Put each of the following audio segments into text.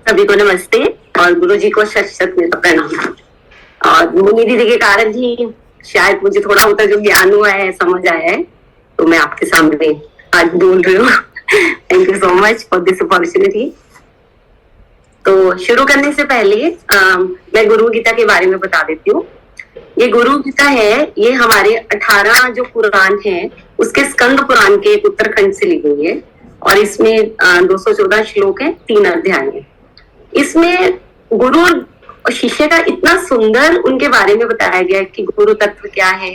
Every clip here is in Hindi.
सभी को नमस्ते और गुरु जी को शत शत मेरा प्रणाम। और मुनि दीदी के कारण ही शायद मुझे थोड़ा होता जो ज्ञान हुआ है, समझ आया है, तो मैं आपके सामने आज बोल रही हूँ। Thank you so much for this opportunity. तो शुरू करने से पहले मैं गुरु गीता के बारे में बता देती हूँ। ये गुरु गीता है, ये हमारे 18 जो पुराण है उसके स्कंद पुराण के एक उत्तरखंड से ली गई है और इसमें 214 श्लोक है, 3 अध्याय है। इसमें गुरु और शिष्य का इतना सुंदर उनके बारे में बताया गया है कि गुरु तत्व क्या है,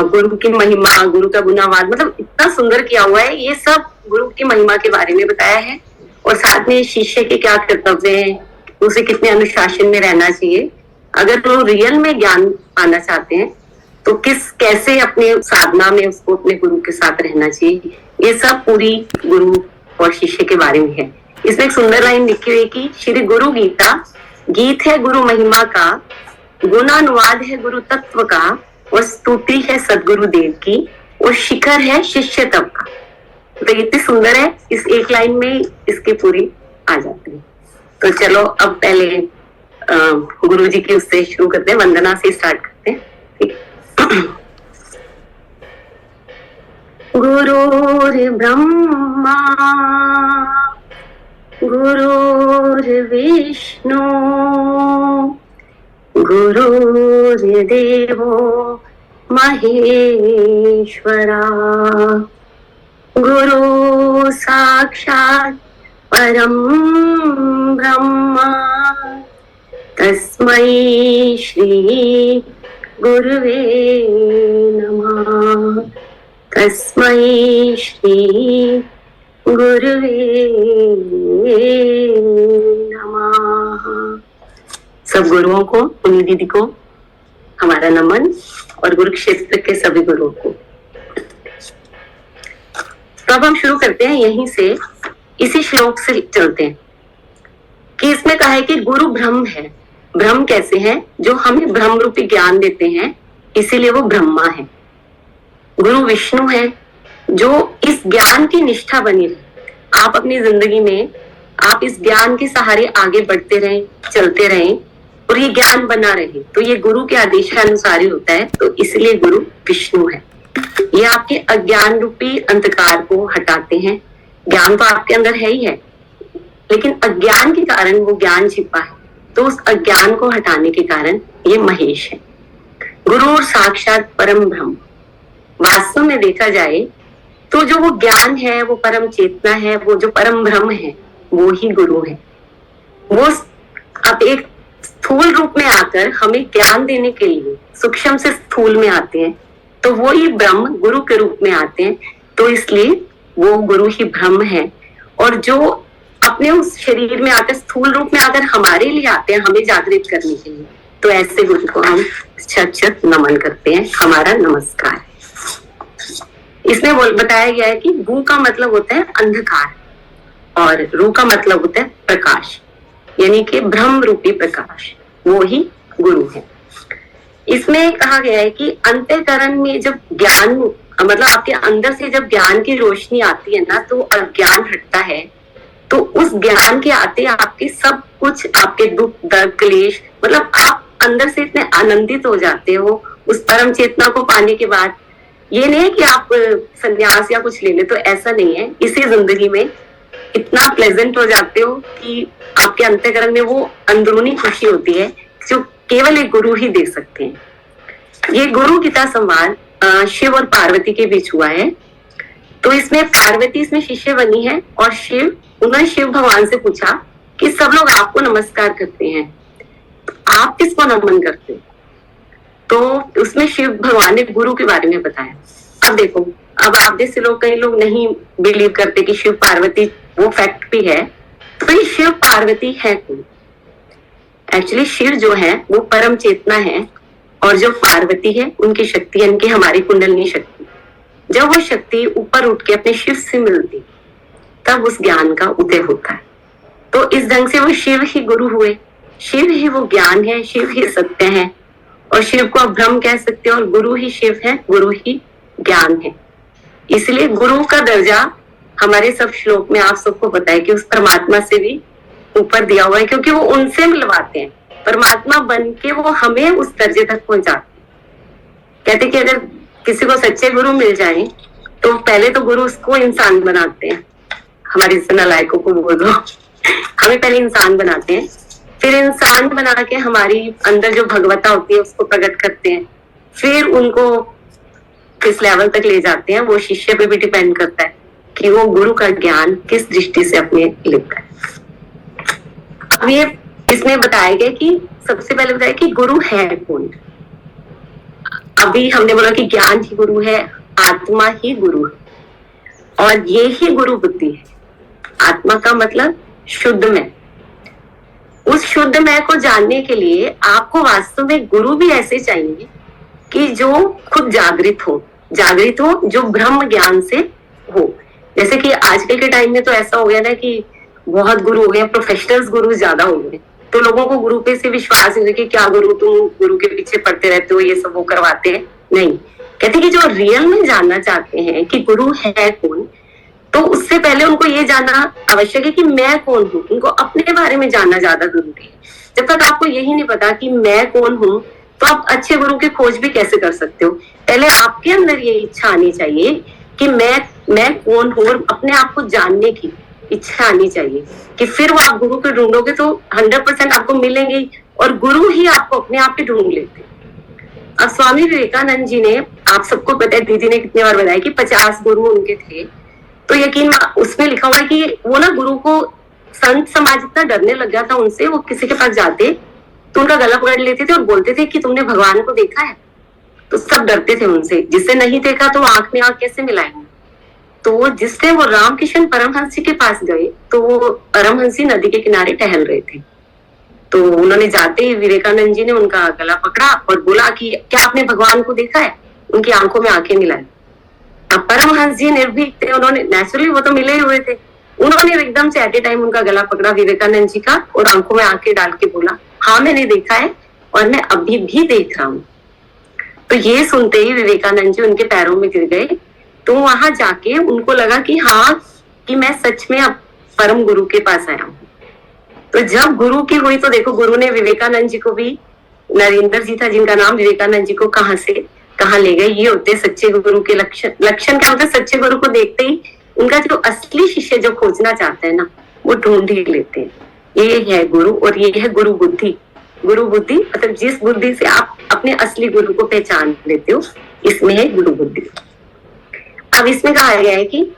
गुरु की महिमा, गुरु का गुनावाद, मतलब इतना सुंदर किया हुआ है। ये सब गुरु की महिमा के बारे में बताया है और साथ में शिष्य के क्या कर्तव्य है, उसे कितने अनुशासन में रहना चाहिए, अगर वो रियल में ज्ञान पाना चाहते हैं तो कैसे अपने साधना में उसको अपने गुरु के साथ रहना चाहिए, ये सब पूरी गुरु और शिष्य के बारे में है। इसमें एक सुंदर लाइन लिखी हुई है कि श्री गुरु गीता गीत है गुरु महिमा का, गुणानुवाद है गुरु तत्व का, और स्तुति है सदगुरु देव की, और शिखर है शिष्य तब का। तो इतनी सुंदर है, इस एक लाइन में इसके पूरी आ जाती है। तो चलो अब पहले गुरु जी के उससे शुरू करते हैं, वंदना से स्टार्ट करते हैं। गुरुर्ब्रह्मा गुरुर्विष्णु गुरुर्देवो महेश्वरा, गुरु साक्षात् परम ब्रह्मा, तस्मै श्री गुरुवे नमः, तस्मै श्री गुरुवे नमः। सब गुरुओं को, मुनि दीदी को हमारा नमन और गुरु क्षेत्र के सभी गुरुओं को। तो अब हम शुरू करते हैं यहीं से, इसी श्लोक से चलते हैं कि इसमें कहा है कि गुरु ब्रह्म है। ब्रह्म कैसे है? जो हमें ब्रह्म रूपी ज्ञान देते हैं, इसीलिए वो ब्रह्मा है। गुरु विष्णु है, जो इस ज्ञान की निष्ठा बनी रहे। आप अपनी जिंदगी में आप इस ज्ञान के सहारे आगे बढ़ते रहें, चलते रहें और ये ज्ञान बना रहे, तो ये गुरु के आदेश के अनुसार ही होता है। तो इसलिए गुरु विष्णु है। ये आपके अज्ञान रूपी अंधकार को हटाते हैं। ज्ञान तो आपके अंदर है ही है, लेकिन अज्ञान के कारण वो ज्ञान छिपा है, तो उस अज्ञान को हटाने के कारण ये महेश है। गुरु और साक्षात परम ब्रह्म, वास्तव में देखा जाए तो जो वो ज्ञान है, वो परम चेतना है, वो जो परम ब्रह्म है, वो ही गुरु है। वो अब एक स्थूल रूप में आकर हमें ज्ञान देने के लिए सूक्ष्म से स्थूल में आते हैं, तो वो ही ब्रह्म गुरु के रूप में आते हैं। तो इसलिए वो गुरु ही ब्रह्म है, और जो अपने उस शरीर में आकर स्थूल रूप में आकर हमारे लिए आते हैं, हमें जागृत करने के लिए, तो ऐसे गुरु को हम छत छत नमन करते हैं। हमारा नमस्कार। इसमें बताया गया है कि गु का मतलब होता है अंधकार और रू का मतलब होता है प्रकाश, यानी कि ब्रह्म रूपी प्रकाश, वो ही गुरु है। इसमें कहा गया है कि अंतःकरण में जब ज्ञान, मतलब आपके अंदर से जब ज्ञान की रोशनी आती है ना, तो अज्ञान हटता है। तो उस ज्ञान के आते आपके सब कुछ, आपके दुख दर्द क्लेश, मतलब आप अंदर से इतने आनंदित हो जाते हो उस परम चेतना को पाने के बाद। ये नहीं है कि आप संन्यास या कुछ ले ले, तो ऐसा नहीं है। इसी जिंदगी में इतना प्लेजेंट हो जाते हो कि आपके अंतःकरण में वो अंदरूनी खुशी होती है जो केवल एक गुरु ही दे सकते हैं। ये गुरु गीता संवाद शिव और पार्वती के बीच हुआ है। तो इसमें पार्वती इसमें शिष्य बनी है और उन्होंने शिव भगवान से पूछा कि सब लोग आपको नमस्कार करते हैं, तो आप किसको नमन करते हैं? तो उसमें शिव भगवान ने गुरु के बारे में बताया। अब देखो, अब आप जैसे लोग, कई लोग नहीं बिलीव करते कि शिव पार्वती वो फैक्ट भी है, तो ये शिव पार्वती है कौन? एक्चुअली शिव जो है वो परम चेतना है, और जो पार्वती है उनकी शक्ति, यानी कि हमारी कुंडलिनी शक्ति। जब वो शक्ति ऊपर उठ के अपने शिव से मिलती, तब उस ज्ञान का उदय होता है। तो इस ढंग से वो शिव ही गुरु हुए। शिव ही वो ज्ञान है, शिव ही सत्य है, और शिव को आप ब्रह्म कह सकते हो, और गुरु ही शिव है, गुरु ही ज्ञान है। इसलिए गुरु का दर्जा हमारे सब श्लोक में आप सबको पता है कि उस परमात्मा से भी ऊपर दिया हुआ है, क्योंकि वो उनसे मिलवाते हैं, परमात्मा बन के वो हमें उस दर्जे तक पहुंचाते हैं। कहते कि अगर किसी को सच्चे गुरु मिल जाए तो पहले तो गुरु उसको इंसान बनाते हैं, हमारे नलायकों को बोल दो, हमें पहले इंसान बनाते हैं, फिर इंसान बना के हमारी अंदर जो भगवता होती है उसको प्रकट करते हैं, फिर उनको किस लेवल तक ले जाते हैं वो शिष्य पे भी डिपेंड करता है कि वो गुरु का ज्ञान किस दृष्टि से अपने लेता है। अब ये इसमें बताया गया कि सबसे पहले बताया कि गुरु है कौन। अभी हमने बोला कि ज्ञान ही गुरु है, आत्मा ही गुरु है, और ये ही गुरु बुद्धि है। आत्मा का मतलब शुद्ध में, उस शुद्ध मैं को जानने के लिए आपको वास्तव में गुरु भी ऐसे चाहिए कि जो खुद जागृत हो, जो ब्रह्म ज्ञान से हो। जैसे कि आजकल के टाइम में तो ऐसा हो गया ना कि बहुत गुरु हो गए, प्रोफेशनल्स गुरु ज्यादा हो गए, तो लोगों को गुरु पे से विश्वास है कि क्या गुरु, तुम गुरु के पीछे पड़ते रहते हो, ये सब वो करवाते हैं। नहीं, कहते कि जो रियल में जानना चाहते हैं कि गुरु है कौन, तो उससे पहले उनको ये जानना आवश्यक है कि मैं कौन हूँ। उनको अपने बारे में जानना ज्यादा जरूरी है। जब तक आपको यही नहीं पता कि मैं कौन हूँ, तो आप अच्छे गुरु की खोज भी कैसे कर सकते हो। पहले आपके अंदर ये इच्छा आनी चाहिए कि मैं कौन हूँ, और अपने आप को जानने की इच्छा आनी चाहिए कि फिर वो आप गुरु को ढूंढोगे तो 100% आपको मिलेंगे, और गुरु ही आपको अपने आप ही ढूंढ लेते हैं। अब स्वामी विवेकानंद जी ने, आप सबको पता है, दीदी ने कितनी बार बताया कि 50 गुरु उनके थे, तो यकीन उसमें लिखा हुआ है कि वो ना गुरु को, संत समाज इतना डरने लग गया था उनसे, वो किसी के पास जाते तो उनका गला पकड़ लेते थे और बोलते थे कि तुमने भगवान को देखा है। तो सब डरते थे उनसे, जिससे नहीं देखा तो आंख में आंख कैसे मिलाएंगे। तो जिससे वो रामकृष्ण परमहंस जी के पास गए, तो वो परमहंस जी नदी के किनारे टहल रहे थे, तो उन्होंने जाते ही विवेकानंद जी ने उनका गला पकड़ा और बोला कि क्या आपने भगवान को देखा है। उनकी आंखों में आंखें मिलाई। अब परमहंस जी निर्भीक थे, उन्होंने नेचुरली, वो तो मिले हुए थे, उन्होंने एकदम से एट ए टाइम उनका गला पकड़ा विवेकानंद जी का और आंखों में आंखें डाल के बोला, हाँ मैंने देखा है और मैं अभी भी देख रहा हूँ। तो ये सुनते ही विवेकानंद जी उनके पैरों में गिर गए। तो वहां जाके उनको लगा कि हाँ, कि मैं सच में अब परम गुरु के पास आया हूँ। तो जब गुरु की हुई तो देखो, गुरु ने विवेकानंद जी को भी, नरेंद्र जी था जिनका नाम, विवेकानंद जी को कहाँ से कहाँ ले गए। ये होते सच्चे गुरु के लक्षण। लक्षण क्या होते हैं? सच्चे गुरु को देखते ही उनका जो असली शिष्य जो खोजना चाहता है ना, वो ढूंढ ही लेते हैं। ये है गुरु, और ये है गुरु बुद्धि। गुरु बुद्धि मतलब जिस बुद्धि से आप अपने असली गुरु को पहचान लेते हो, इसमें है गुरु बुद्धि। अब इसमें कहा गया है कि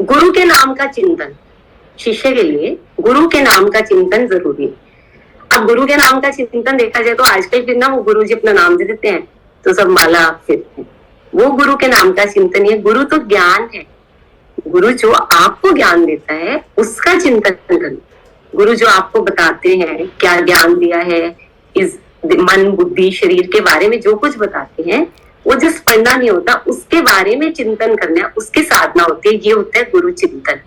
गुरु के नाम का चिंतन, शिष्य के लिए गुरु के नाम का चिंतन जरूरी है। अब गुरु के नाम का चिंतन देखा जाए तो आजकल फिर ना वो गुरु जी अपना नाम दे देते हैं, तो सब माला फिरते हैं। वो गुरु के नाम का चिंतन है। गुरु तो ज्ञान है। गुरु जो आपको ज्ञान देता है उसका चिंतन करें। गुरु जो आपको बताते हैं, क्या ज्ञान दिया है, इस मन बुद्धि शरीर के बारे में जो कुछ बताते हैं, वो जिस पढ़ना नहीं होता उसके बारे में चिंतन करना, उसकी साधना होती है। ये होता है गुरु चिंतन।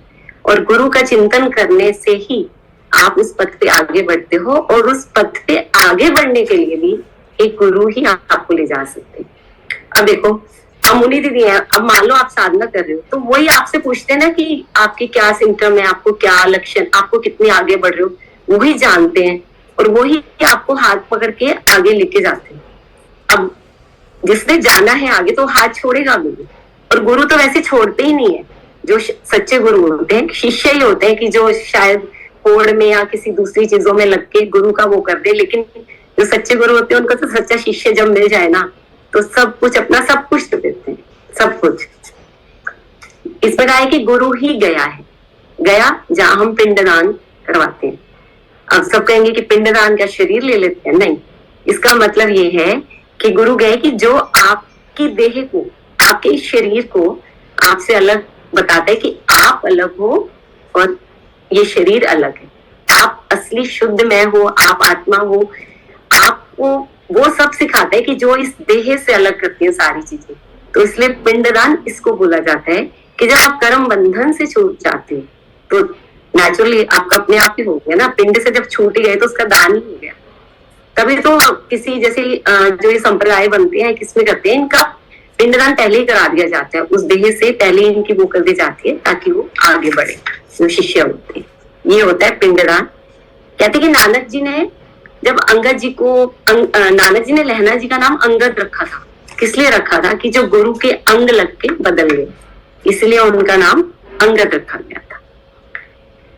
और गुरु का चिंतन करने से ही आप उस पथ पे आगे बढ़ते हो, और उस पथ पे आगे बढ़ने के लिए भी एक गुरु ही आपको ले जा सकते हैं। अब देखो, अब मुनि दीदी है, अब मान लो आप साधना कर रहे हो, तो वही आपसे पूछते हैं ना कि आपके क्या सिम्टम है, आपको क्या लक्षण, आपको कितने आगे बढ़ रहे हो, वही जानते हैं और वही आपको हाथ पकड़ के आगे लेके जाते हैं। अब जिसने जाना है आगे तो हाथ छोड़ेगा गुरु, और गुरु तो वैसे छोड़ते ही नहीं है। जो सच्चे गुरु होते हैं शिष्य ही होते हैं कि जो शायद होड़ में या किसी दूसरी चीजों में लग के गुरु का वो कर दे, लेकिन जो सच्चे गुरु होते हैं उनको तो सच्चा शिष्य जब मिल जाए ना, तो सब कुछ, अपना सब कुछ दे देते हैं, सब कुछ। इसमें कहा है कि गुरु ही गया है, गया जहां हम पिंडदान करवाते हैं। अब सब कहेंगे कि पिंडदान क्या शरीर ले लेते हैं? नहीं, इसका मतलब ये है कि गुरु गए कि जो आपकी देह को, आपके शरीर को आपसे अलग बताता है कि आप अलग हो और ये शरीर अलग है। आप असली शुद्ध मैं हो, आप आत्मा हो। आपको वो सब सिखाता है कि जो इस देह से अलग करती है सारी चीजें। तो इसलिए पिंडदान इसको बोला जाता है कि जब आप कर्म बंधन से छूट जाते हैं तो नेचुरली आपका अपने आप ही हो गया ना। पिंड से जब छूट गए तो उसका दान ही हो गया। तभी तो किसी जैसे जो ये संप्रदाय बनते हैं, किसमें करते हैं, इनका पिंडदान पहले ही करा दिया जाता है। उस देह से पहले इनकी वो कर दी जाती है ताकि वो आगे बढ़े, जो शिष्य होते हैं। ये होता है पिंडदान। कहते कि नानक जी ने जब अंगद जी को नानक जी ने लहना जी का नाम अंगद रखा था। किस लिए रखा था? कि जो गुरु के अंग लग के बदल गए, इसलिए उनका नाम अंगद रखा गया था।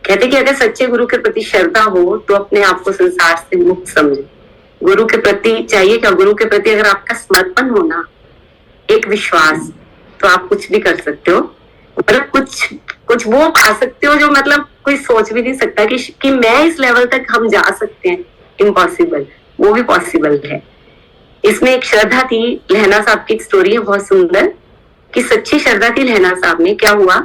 कहते कि अगर सच्चे गुरु के प्रति श्रद्धा हो तो अपने आप को संसार से मुक्त समझे। गुरु के प्रति चाहिए क्या? गुरु के प्रति अगर आपका समर्पण हो ना, एक विश्वास, तो आप कुछ भी कर सकते हो। मतलब कुछ वो पा सकते हो जो मतलब कोई सोच भी नहीं सकता कि मैं इस लेवल तक हम जा सकते हैं। इम्पॉसिबल, वो भी पॉसिबल है। इसमें एक श्रद्धा थी। लहना साहब की एक स्टोरी है बहुत सुंदर, कि सच्ची श्रद्धा थी लहना साहब में। क्या हुआ,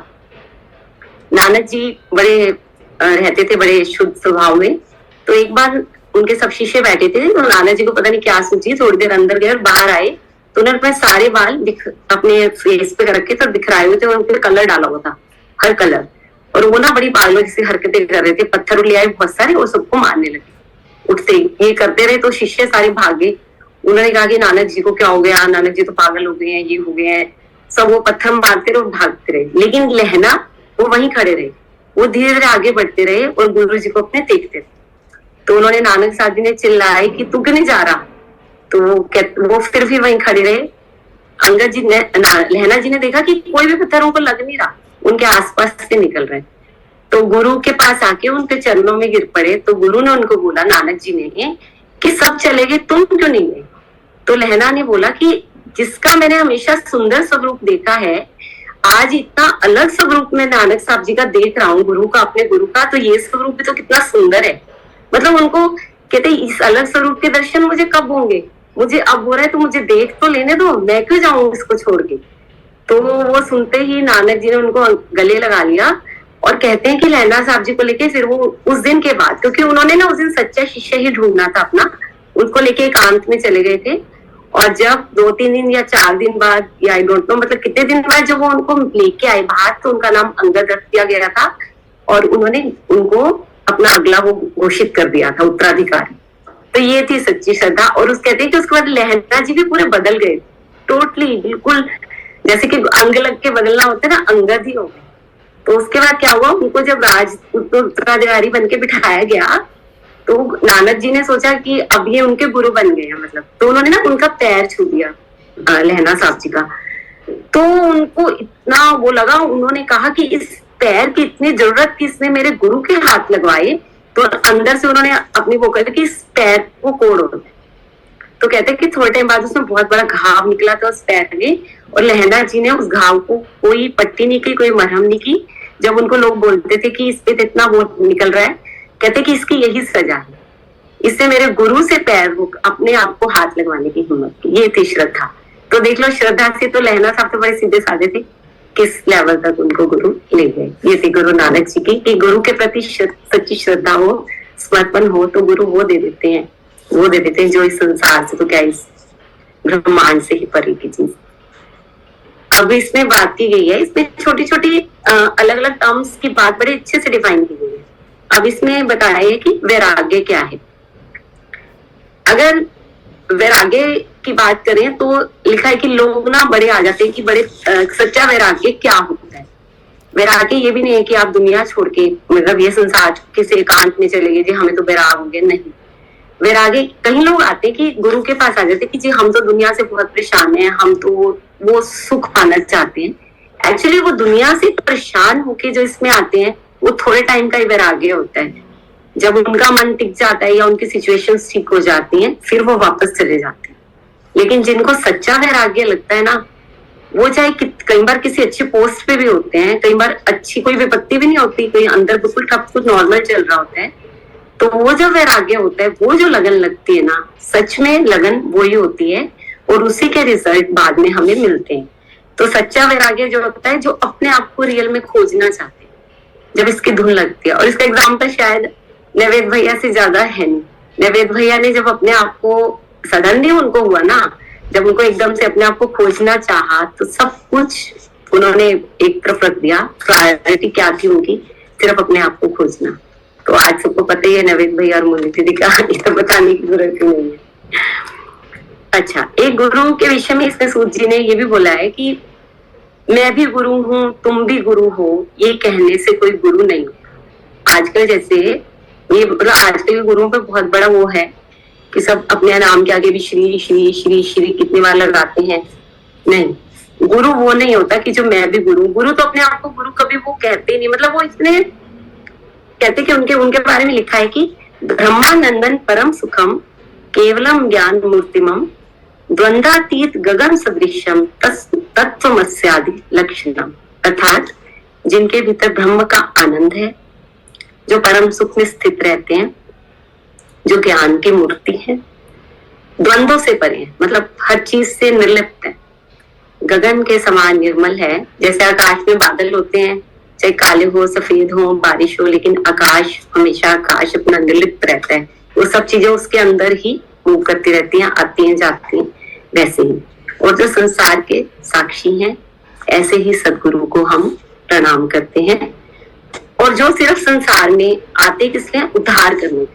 नानक जी बड़े रहते थे बड़े शुद्ध स्वभाव में। तो एक बार उनके सब शिष्य बैठे थे, तो नानक जी को पता नहीं क्या सूझी, थोड़ी देर अंदर गए और बाहर आए तो उन्होंने अपने सारे बाल अपने फेस पे रखे थे और बिखराए हुए थे और उनके कलर डाला हुआ था, हर कलर। और वो ना बड़ी पागलों जैसी हरकतें कर रहे थे, पत्थर ले आए बहुत सारे और सबको मारने लगे। उठते ये करते रहे तो शिष्य सारे भागे। उन्होंने कहा कि नानक जी को क्या हो गया, नानक जी तो पागल हो गए हैं, ये हो गए हैं। सब वो पत्थर मारते रहे और भागते रहे, लेकिन लहना वो वहीं खड़े रहे। वो धीरे धीरे आगे बढ़ते रहे और गुरु जी को अपने देखते रहे। तो उन्होंने नानक साहब जी ने चिल्लाया कि तू क्यों नहीं जा रहा? तो वो फिर भी वहीं खड़े रहे। अंगद जी ने लहना जी ने देखा कि कोई भी पत्थर उनको लग नहीं रहा, उनके आसपास से निकल रहे। तो गुरु के पास आके उनके चरणों में गिर पड़े। तो गुरु ने उनको बोला, नानक जी ने, कि सब चले गए, तुम क्यों नहीं गए? तो लहना ने बोला कि जिसका मैंने हमेशा सुंदर स्वरूप देखा है, आज इतना अलग स्वरूप में नानक साहब जी का देख रहा हूँ, गुरु का, अपने गुरु का, तो ये स्वरूप भी तो कितना सुंदर है। मतलब उनको कहते इस अलग स्वरूप के दर्शन मुझे कब होंगे? मुझे अब हो रहा है तो मुझे देख तो लेने दो, मैं क्यों जाऊं इसको छोड़ के। तो वो सुनते ही नानक जी ने उनको गले लगा लिया और कहते हैं कि लहना साहब जी को लेके फिर वो उस दिन के बाद, क्योंकि उन्होंने ना उस दिन सच्चा शिष्य ही ढूंढना था अपना, उनको लेके एकांत में चले गए थे। और जब 2-3 दिन या 4 दिन बाद या आई डोंट नो मतलब कितने दिन बाद जब वो उनको लेके आए बाहर, तो उनका नाम अंगद रख दिया गया था और उन्होंने उनको अपना अगला वो घोषित कर दिया था उत्तराधिकारी। तो ये थी सच्ची श्रद्धा। और उस कहते हैं कि उसके बाद लहना जी भी पूरे बदल गए, टोटली, बिल्कुल जैसे कि अंग लग के बदलना होता है ना, अंगद ही हो गए। तो उसके बाद क्या हुआ, उनको जब उत्तराधिकारी बन के बिठाया गया तो नानक जी ने सोचा कि अब ये उनके गुरु बन गए हैं, मतलब। तो उन्होंने ना उनका पैर छू दिया लहना साहब जी का। तो उनको इतना वो लगा, उन्होंने कहा कि इस पैर की इतनी जरूरत थी, इसने मेरे गुरु के हाथ लगवाए। तो अंदर से उन्होंने अपनी वो कहते कि इस पैर को कोड़ो। तो कहते हैं कि थोड़े टाइम बाद उसमें बहुत बड़ा घाव निकला था उस पैर में, और लहना जी ने उस घाव को कोई पट्टी नहीं की, कोई मरहम नहीं की। जब उनको लोग बोलते थे कि इस पे इतना वो निकल रहा है, कहते कि इसकी यही सजा है, इससे मेरे गुरु से पैर अपने आप को हाथ लगवाने की हिम्मत की। ये थी श्रद्धा। तो देख लो, श्रद्धा से तो लहना साहब तो बड़े सीधे साधे थे, किस लेवल तक उनको गुरु ले गए। ये थी गुरु नानक जी की, कि गुरु के प्रति सच्ची श्रद्धा हो, समर्पण हो, तो गुरु वो दे देते हैं, वो दे देते हैं जो इस संसार से, तो क्या इस ब्रह्मांड से ही परे की चीज। अब इसमें बात की गई है, इसमें छोटी छोटी अलग अलग टर्म्स की बात बड़े अच्छे से डिफाइन की गई है। अब इसमें बताया है कि वैराग्य क्या है। अगर वैराग्य की बात करें तो लिखा है कि लोग ना बड़े आ जाते हैं कि बड़े सच्चा वैराग्य क्या होता है। वैराग्य ये भी नहीं है कि आप दुनिया छोड़ के मतलब ये संसार किसी एकांत में चले गए जी हमें तो वैराग हो गया, नहीं। वैराग्य, कई लोग आते हैं कि गुरु के पास आ जाते हैं कि जी हम तो दुनिया से बहुत परेशान हैं, हम तो वो सुख पाना चाहते हैं। एक्चुअली वो दुनिया से परेशान होके जो इसमें आते हैं वो थोड़े टाइम का ही वैराग्य होता है। जब उनका मन टिक जाता है या उनकी सिचुएशंस ठीक हो जाती हैं, फिर वो वापस चले जाते हैं। लेकिन जिनको सच्चा वैराग्य लगता है ना, वो चाहे कई बार किसी अच्छी पोस्ट पे भी होते हैं, कई बार अच्छी कोई विपत्ति भी नहीं होती, कोई अंदर बिल्कुल सब कुछ नॉर्मल चल रहा होता है, तो वो जो वैराग्य होता है, वो जो लगन लगती है ना, सच में लगन वही होती है और उसी के रिजल्ट बाद में हमें मिलते हैं। तो सच्चा वैराग्य जो होता है, जो अपने आप को रियल में खोजना चाहते हैं, जब इसकी धुन लगती है। और इसका एग्जाम्पल शायद नवेद भैया से ज्यादा है नहीं। नवेद भैया ने जब अपने आप को सडनली उनको हुआ ना, जब उनको एकदम से अपने आप को खोजना चाहा, तो सब कुछ उन्होंने एक तरफ रख दिया। प्रायोरिटी क्या थी उनकी? सिर्फ अपने आप को खोजना। तो आज सबको पता ही है नवेद भैया और मुनि दीदी का, ये तो बताने की जरूरत नहीं है। अच्छा, एक गुरु के विषय में इसमें सूत जी ने ये भी बोला है कि मैं भी गुरु हूँ, तुम भी गुरु हो, ये कहने से कोई गुरु नहीं। आजकल जैसे ये मतलब आजकल के गुरुओं पे बहुत बड़ा वो है कि सब अपने नाम के आगे भी श्री श्री श्री श्री कितनी बार लगाते हैं। नहीं, गुरु वो नहीं होता कि जो मैं भी गुरु तो अपने आप को गुरु कभी वो कहते ही नहीं। मतलब वो इतने कहते कि उनके उनके बारे में लिखा है कि ब्रह्मानंदन परम सुखम केवलम ज्ञान मूर्तिमम द्वंद्वातीत गगन सदृशम तत्वमस्यादि लक्षणम। अर्थात जिनके भीतर ब्रह्म का आनंद है, जो परम सुख में स्थित रहते हैं, जो ज्ञान की मूर्ति है, द्वंद्वों से परे है, मतलब हर चीज से निर्लिप्त है, गगन के समान निर्मल है। जैसे आकाश में बादल होते हैं, चाहे काले हो सफेद हो बारिश हो, लेकिन आकाश हमेशा आकाश अपना निर्लिप्त रहता है। वो सब चीजें उसके अंदर ही मूव करती रहती हैं, आती हैं जाती हैं, वैसे ही। और जो संसार के साक्षी हैं, ऐसे ही सदगुरु को हम प्रणाम करते हैं। और जो सिर्फ संसार में आते किस लिए, उद्धार करने।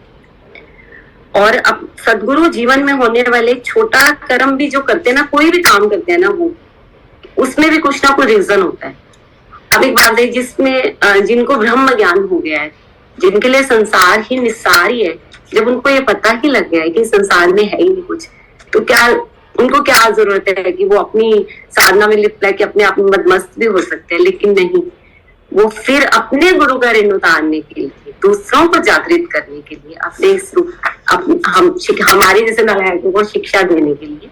और अब सदगुरु जीवन में होने वाले छोटा कर्म भी जो करते हैं ना, कोई भी काम करते हैं ना, वो उसमें भी कुछ ना कुछ रीजन होता है। अब एक बात है, जिसमें जिनको ब्रह्म ज्ञान हो गया है, जिनके लिए संसार ही निस्सार ही है, जब उनको ये पता ही लग गया है कि संसार में है ही नहीं कुछ, तो क्या उनको क्या जरूरत है कि वो अपनी साधना में लिप्त है कि अपने आप में मदमस्त भी हो सकते हैं। लेकिन नहीं, वो फिर अपने गुरु का ऋण उतारने के लिए, दूसरों को जागृत करने के लिए, अपने हमारे जैसे नालायकों को शिक्षा देने के लिए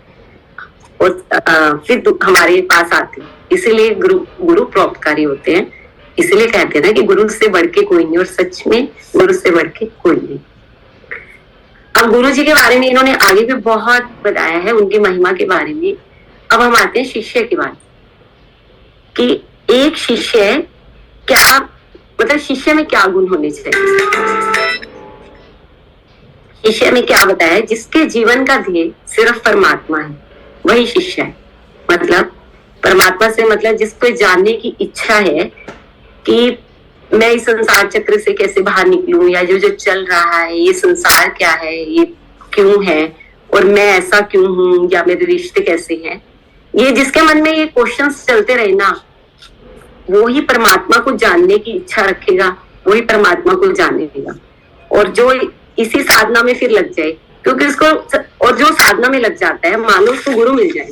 और फिर हमारे पास आते हैं। इसीलिए गुरु परोपकारी होते हैं। इसीलिए कहते हैं ना कि गुरु से बढ़ के कोई नहीं, और सच में गुरु से बढ़ के कोई नहीं। अब गुरु जी के बारे में इन्होंने आगे भी बहुत बताया है, उनकी महिमा के बारे में। अब हम आते हैं शिष्य के बारे में कि एक शिष्य क्या, मतलब शिष्य में क्या गुण होने चाहिए। शिष्य में क्या बताया, जिसके जीवन का ध्येय सिर्फ परमात्मा है, वही शिष्य है। मतलब परमात्मा से मतलब जिसको जानने की इच्छा है कि मैं इस संसार चक्र से कैसे बाहर निकलूं, या जो जो चल रहा है, ये संसार क्या है, ये क्यों है, और मैं ऐसा क्यों हूं, या मेरे रिश्ते कैसे हैं, ये जिसके मन में ये क्वेश्चंस चलते रहे ना, वो ही परमात्मा को जानने की इच्छा रखेगा, वही परमात्मा को जानेगा। और जो इसी साधना में फिर लग जाए, क्योंकि उसको, और जो साधना में लग जाता है, मान लो उसको गुरु मिल जाए,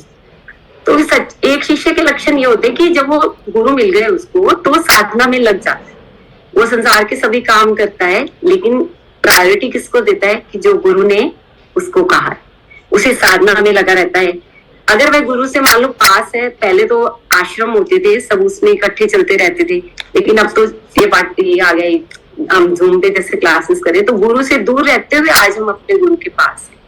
तो एक शिष्य के लक्षण ये होते हैं कि जब वो गुरु मिल गए उसको, तो साधना में लग जाता है। वो संसार के सभी काम करता है, लेकिन प्रायोरिटी किसको देता है कि जो गुरु ने उसको कहा है, उसी साधना में लगा रहता है। अगर वह गुरु से मान लो पास है, पहले तो आश्रम होते थे, सब उसमें इकट्ठे चलते रहते थे, लेकिन अब तो ये आ गए, हम जूम पे जैसे क्लासेस करें, तो गुरु से दूर रहते हुए आज हम अपने गुरु के पास हैं।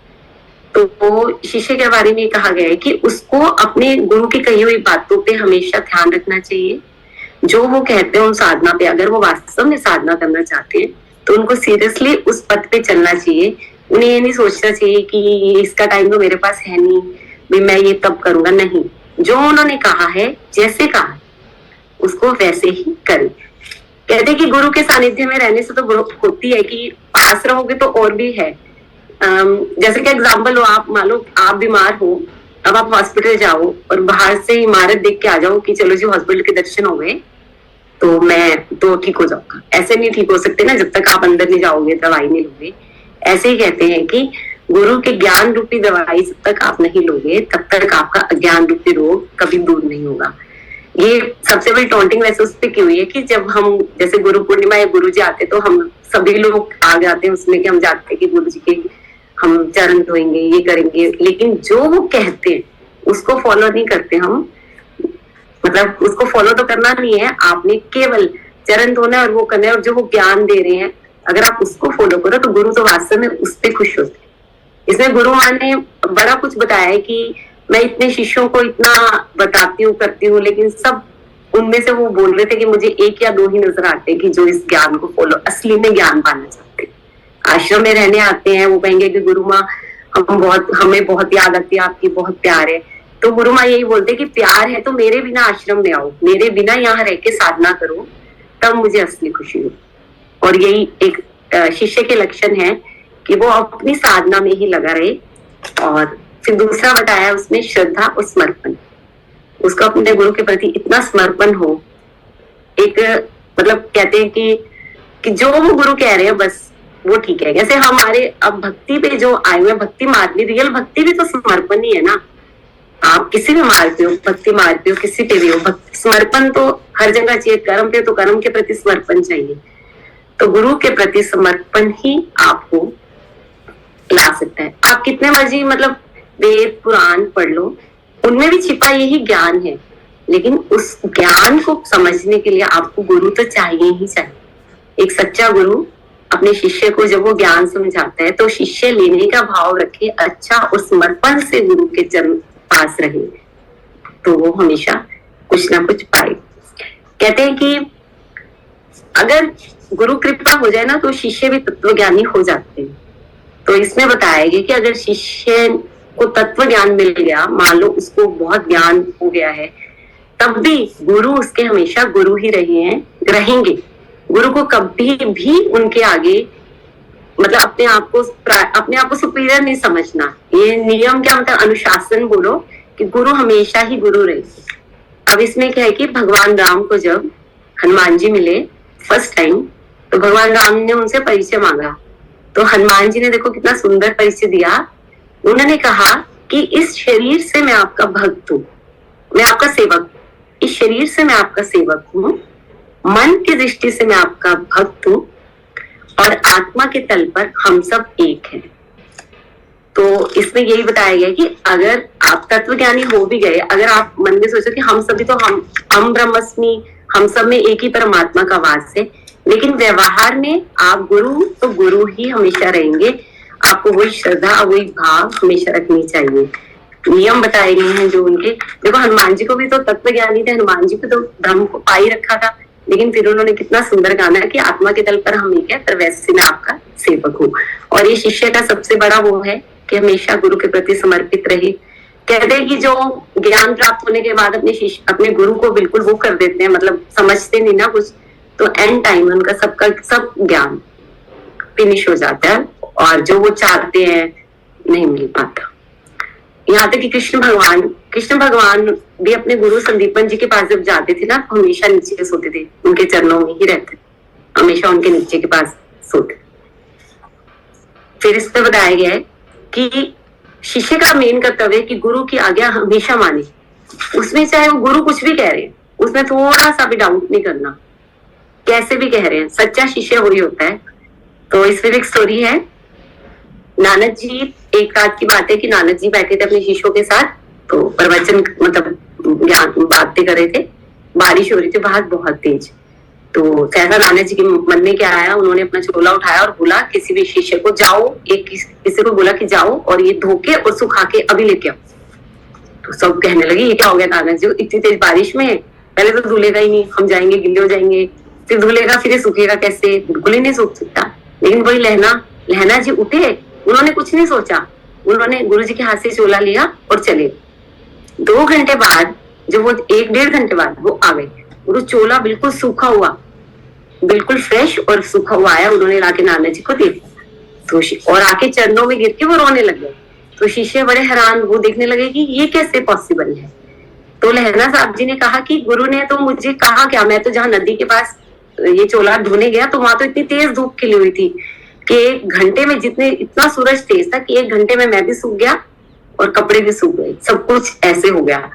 तो वो शिष्य के बारे में कहा गया है कि उसको अपने गुरु की कही हुई बातों पे हमेशा ध्यान रखना चाहिए। जो वो कहते हैं उन साधना पे, अगर वो वास्तव में साधना करना चाहते हैं, तो उनको सीरियसली उस पथ पे चलना चाहिए। उन्हें ये नहीं सोचना चाहिए कि इसका टाइम तो मेरे पास है नहीं, भी मैं ये तब करूंगा। नहीं, जो उन्होंने कहा है, जैसे कहा है, उसको वैसे ही करें। कहते कि गुरु के सानिध्य में रहने से तो होती है कि पास रहोगे तो और भी है। जैसे कि एग्जाम्पल हो, आप मान लो आप बीमार हो, अब आप हॉस्पिटल जाओ और बाहर से इमारत देख के आ जाओ कि चलो जी हॉस्पिटल के दर्शन हो गए तो मैं तो ठीक हो जाऊंगा। ऐसे नहीं ठीक हो सकते ना, जब तक आप अंदर नहीं जाओगे, दवाई नहीं लोगे। ऐसे ही कहते हैं कि गुरु के ज्ञान रूपी दवाई जब तक आप नहीं लोगे, तब तक आपका अज्ञान रूपी रोग कभी दूर नहीं होगा। ये सबसे बड़ी टॉन्टिंग वैसे उस पर की हुई है कि जब हम जैसे गुरु पूर्णिमा या गुरु जी आते तो हम सभी लोग आ जाते हैं उसमें कि हम जानते हैं कि गुरु जी के हम चरण धोएंगे, ये करेंगे, लेकिन जो वो कहते हैं उसको फॉलो नहीं करते हम। मतलब उसको फॉलो तो करना नहीं है, आपने केवल चरण धोना और वो करना है, और जो वो ज्ञान दे रहे हैं अगर आप उसको फॉलो करो तो गुरु तो वास्तव में उस पर खुश होते हैं। इसमें गुरु मान ने बड़ा कुछ बताया है कि मैं इतने शिष्यों को इतना बताती हूँ, करती हूँ, लेकिन सब उनमें से वो बोल रहे थे कि मुझे एक या दो ही नजर आते हैं कि जो इस ज्ञान को फॉलो असली में ज्ञान पाना चाहते हैं। आश्रम में रहने आते हैं, वो कहेंगे कि गुरु माँ हमें बहुत याद आती है, आपकी बहुत प्यार है। तो गुरु माँ यही बोलते कि प्यार है तो मेरे बिना आश्रम में आओ, मेरे बिना यहाँ रह के साधना करो, तब मुझे असली खुशी हो। और यही एक शिष्य के लक्षण है कि वो अपनी साधना में ही लगा रहे। और फिर दूसरा बताया उसमें श्रद्धा और समर्पण, उसका अपने गुरु के प्रति इतना समर्पण हो। एक मतलब कहते हैं कि कि जो वो गुरु कह रहे हैं बस वो ठीक है। जैसे हमारे अब भक्ति पे जो आए हुए भक्ति मार्ग में, रियल भक्ति भी तो समर्पण ही है ना। आप किसी भी मार्ग पे हो, भक्ति मार्ग पे हो, किसी पे भी हो, समर्पण तो हर जगह चाहिए। कर्म पे तो कर्म के प्रति समर्पण चाहिए। तो गुरु के प्रति समर्पण ही आपको ला सकता है। आप कितने मर्जी मतलब वेद पुराण पढ़ लो, उनमें भी छिपा यही ज्ञान है, लेकिन उस ज्ञान को समझने के लिए आपको गुरु तो चाहिए ही चाहिए। एक सच्चा गुरु अपने शिष्य को जब वो ज्ञान समझाता है तो शिष्य लेने का भाव रखे, अच्छा और समर्पण से गुरु के चरण पास रहे, तो वो हमेशा कुछ ना कुछ पाए। कहते हैं कि अगर गुरु कृपा हो जाए ना तो शिष्य भी तत्वज्ञानी हो जाते हैं। तो इसमें बताया गया कि अगर शिष्य को तत्व ज्ञान मिल गया, मान लो उसको बहुत ज्ञान हो गया है, तब भी गुरु उसके हमेशा गुरु ही रहेंगे। गुरु को कभी भी उनके आगे मतलब अपने आप को सुपीरियर नहीं समझना। ये नियम क्या मतलब अनुशासन बोलो कि गुरु हमेशा ही गुरु रहे। अब इसमें क्या है कि भगवान राम को जब हनुमान जी मिले फर्स्ट टाइम, तो भगवान राम ने उनसे परिचय मांगा, तो हनुमान जी ने देखो कितना सुंदर परिचय दिया। उन्होंने कहा कि इस शरीर से मैं आपका भक्त हूँ, मैं आपका सेवक, इस शरीर से मैं आपका सेवक हूँ, मन की दृष्टि से मैं आपका भक्त हूँ, और आत्मा के तल पर हम सब एक हैं। तो इसमें यही बताया गया कि अगर आप तत्वज्ञानी हो भी गए, अगर आप मन में सोचो कि हम सभी तो हम ब्रह्मस्मि, हम सब में एक ही परमात्मा का वास है, लेकिन व्यवहार में आप गुरु तो गुरु ही हमेशा रहेंगे। आपको वही श्रद्धा, वही भाव हमेशा रखनी चाहिए। नियम बताए गए हैं जो उनके, देखो हनुमान जी को भी तो तत्वज्ञानी थे, हनुमान जी को तो ब्रह्म को पा ही रखा था, लेकिन फिर उन्होंने कितना सुंदर गाना कि आत्मा के तल पर हम एक है, पर वैसे मैं आपका सेवक हूँ। और ये शिष्य का सबसे बड़ा वो है कि हमेशा गुरु के प्रति समर्पित रहे। कहते हैं कि जो ज्ञान प्राप्त होने के बाद अपने गुरु को बिल्कुल वो कर देते हैं, मतलब समझते नहीं ना कुछ, तो एंड टाइम उनका सब ज्ञान फिनिश हो जाता है और जो वो चाहते हैं नहीं मिल पाता। यहाँ तक कि कृष्ण भगवान भी अपने गुरु संदीपन जी के पास जब जाते थे ना, हमेशा नीचे सोते थे, उनके चरणों में ही रहते, हमेशा उनके नीचे के पास सोते। फिर इस पर बताया गया है कि शिष्य का मेन कर्तव्य है कि गुरु की आज्ञा हमेशा माने, उसमें चाहे वो गुरु कुछ भी कह रहे हैं उसमें थोड़ा सा भी डाउट नहीं करना, कैसे भी कह रहे हैं, सच्चा शिष्य वही होता है। तो इसमें एक स्टोरी है, नानक जी, एक रात की बात है कि नानक जी बैठे थे अपने शिष्यों के साथ, तो प्रवचन मतलब ज्ञान बातें कर रहे थे, बारिश हो रही थी बाहर बहुत तेज। तो कैसा नानक जी के मन में क्या आया, उन्होंने अपना चोला उठाया और बोला किसी भी शिष्य को जाओ, किसी को बोला कि जाओ और ये धोके और सुखा के अभी लेके आओ। तो सब कहने लगे ये क्या हो गया नानक जी, इतनी तेज बारिश में, पहले तो धुलेगा ही नहीं, हम जाएंगे गिल्ले हो जाएंगे, फिर धुलेगा फिर सूखेगा कैसे, बिल्कुल ही नहीं सूख सकता। लेकिन वही लहना जी उठे, उन्होंने कुछ नहीं सोचा, उन्होंने गुरु जी के हाथ से चोला लिया और चले। 2 घंटे बाद, जब वो 1-1.5 घंटे बाद वो आ गए, वो चोला बिल्कुल सूखा हुआ, बिल्कुल फ्रेश और सूखा हुआ आया, उन्होंने लाके नानक जी को दे दिया। तो और आके चरणों में गिर के वो रोने लगे। तो शिष्य बड़े हैरान, वो देखने लगे कि ये कैसे पॉसिबल है। तो लहना साहब जी ने कहा कि गुरु ने तो मुझे कहा क्या, मैं तो जहाँ नदी के पास ये चोला धोने गया तो वहां तो इतनी तेज धूप खिली हुई थी कि 1 घंटे में इतना सूरज तेज था कि 1 घंटे में मैं भी सूख गया और कपड़े भी सूख गए, सब कुछ ऐसे हो गया।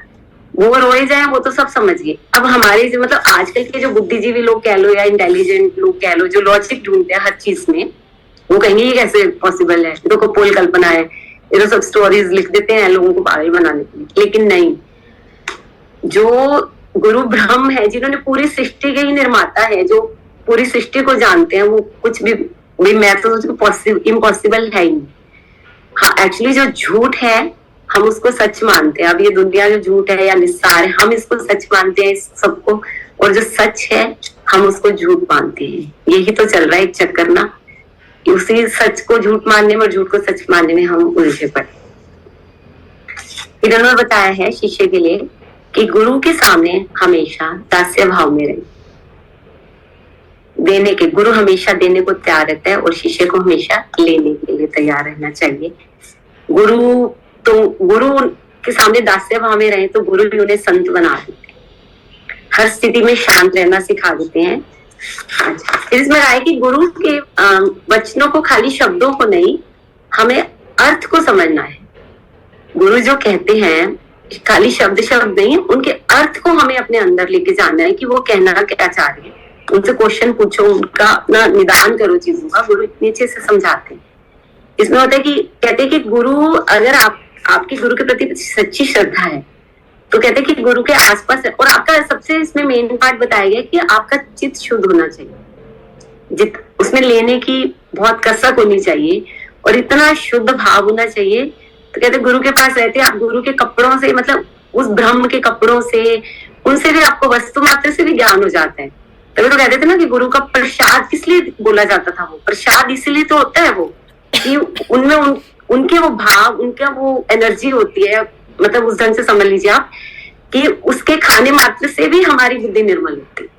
वो रोए जाए वो तो सब समझ गए। अब हमारे मतलब आजकल के जो बुद्धिजीवी लोग कह लो या इंटेलिजेंट लोग कह लो, जो लॉजिक ढूंढते हैं हर चीज में, वो कहेंगे ये कैसे पॉसिबल है, तो कपोल कल्पना है, ये तो सब स्टोरीज लिख देते हैं लोगों को पागल बनाने के लिए। लेकिन नहीं, जो गुरु ब्रह्म है, जिन्होंने पूरी सृष्टि के ही निर्माता है, जो पूरी सृष्टि को जानते हैं, वो कुछ भी मैं तो इम्पॉसिबल है ही। हाँ, एक्चुअली जो झूठ है हम उसको सच मानते हैं। अब ये दुनिया जो झूठ है या निस्सार है, हम इसको सच मानते हैं सबको, और जो सच है हम उसको झूठ मानते हैं। यही तो चल रहा है एक चक्कर ना, उसी सच को झूठ मानने में और झूठ को सच मानने में हम उलझे पड़े। इन्होंने बताया है शिष्य के लिए कि गुरु के सामने हमेशा दास्य भाव में रहे, देने के, गुरु हमेशा देने को तैयार रहता है और शिष्य को हमेशा लेने के लिए तैयार रहना चाहिए। गुरु के सामने दास्य भाव में रहे तो गुरु भी उन्हें संत बना देते हैं, हर स्थिति में शांत रहना सिखा देते हैं, इसमें रहा है कि गुरु के वचनों को खाली शब्दों को नहीं, हमें अर्थ को समझना है। गुरु जो कहते हैं खाली शब्द शब्द नहीं, उनके अर्थ को हमें अपने अंदर लेके जाना है कि वो कहना क्या चाह रहे हैं। उनसे क्वेश्चन पूछो, उनका अपना निदान करो चीजों का। गुरु इतने अच्छे से समझाते हैं। इसमें होता है कि कहते हैं कि गुरु, अगर आपकी गुरु के प्रति सच्ची श्रद्धा है तो कहते हैं कि गुरु के आसपास है। और आपका सबसे इसमें मेन पार्ट बताया गया कि आपका चित्त शुद्ध होना चाहिए, उसमें लेने की बहुत कसक होनी चाहिए और इतना शुद्ध भाव होना चाहिए। तो कहते गुरु के पास रहते आप गुरु के कपड़ों से, मतलब उस ब्रह्म के कपड़ों से, उनसे भी आपको वस्तु मात्र से भी ज्ञान हो जाता है। तभी तो कहते थे ना कि गुरु का प्रसाद किस लिए बोला जाता था। वो प्रसाद इसलिए तो होता है वो कि उनमें उनके वो भाव, उनका वो एनर्जी होती है। मतलब उस ढंग से समझ लीजिए आप कि उसके खाने मात्र से भी हमारी बुद्धि निर्मल होती है।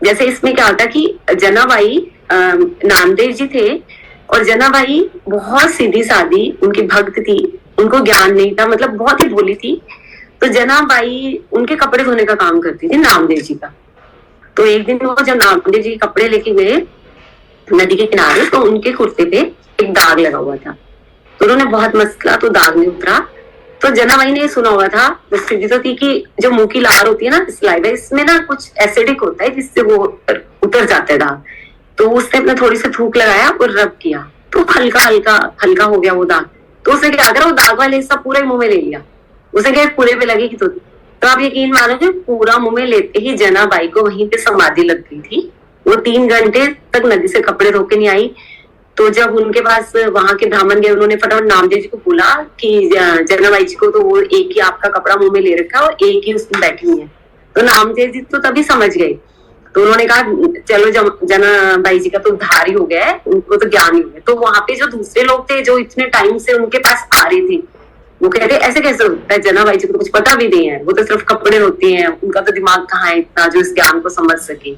जैसे इसमें क्या होता कि जनाबाई नामदेव जी थे और जनाबाई बहुत सीधी सादी उनकी भक्त थी, उनको ज्ञान नहीं था, मतलब बहुत ही भोली थी। तो जनाबाई उनके कपड़े धोने का काम करती थी नामदेव जी का। तो एक दिन वो जब नामदेव जी कपड़े लेके गए नदी के किनारे, तो उनके कुर्ते पे एक दाग लगा हुआ था। तो उन्होंने बहुत मसला, तो दाग नहीं उतरा। तो जनाबाई ने सुना हुआ था, स्थिति तो थी कि जो मुंह की लार होती है ना, स्लाइवा, इसमें ना कुछ एसिडिक होता है जिससे वो उतर जाता है दाग। तो उसने अपने थोड़ी सी थूक लगाया और रब किया, तो हल्का हल्का हल्का हो गया वो दाग। तो उसने क्या करा, वो दाग वाले हिस्सा पूरा मुंह में ले लिया। उसे क्या पूरे पे लगेगी तो आप यकीन मानोगे पूरा मुंह में लेते ही जनाबाई को वहीं पे समाधि लग गई थी। वो 3 घंटे तक नदी से कपड़े धो के नहीं आई। तो जब उनके पास वहां के ब्राह्मण गए, उन्होंने फटाफट नामदेव जी को बोला कि जनाबाई जी को तो वो एक ही आपका कपड़ा मुंह में ले रखा है और एक ही उसमें बैठी हुई है। तो नामदेव जी तो तभी समझ गए। तो उन्होंने कहा चलो जनाबाई जी का तो उद्धार ही हो गया है, उनको तो ज्ञान ही हो गया। तो वहां पे जो दूसरे लोग थे जो इतने टाइम से उनके पास आ रहे थे, वो कहते ऐसे कैसे होता है, जनाबाई जी को तो कुछ पता भी नहीं है, वो तो सिर्फ कपड़े होते हैं, उनका तो दिमाग कहाँ है इतना जो इस ज्ञान को समझ सके।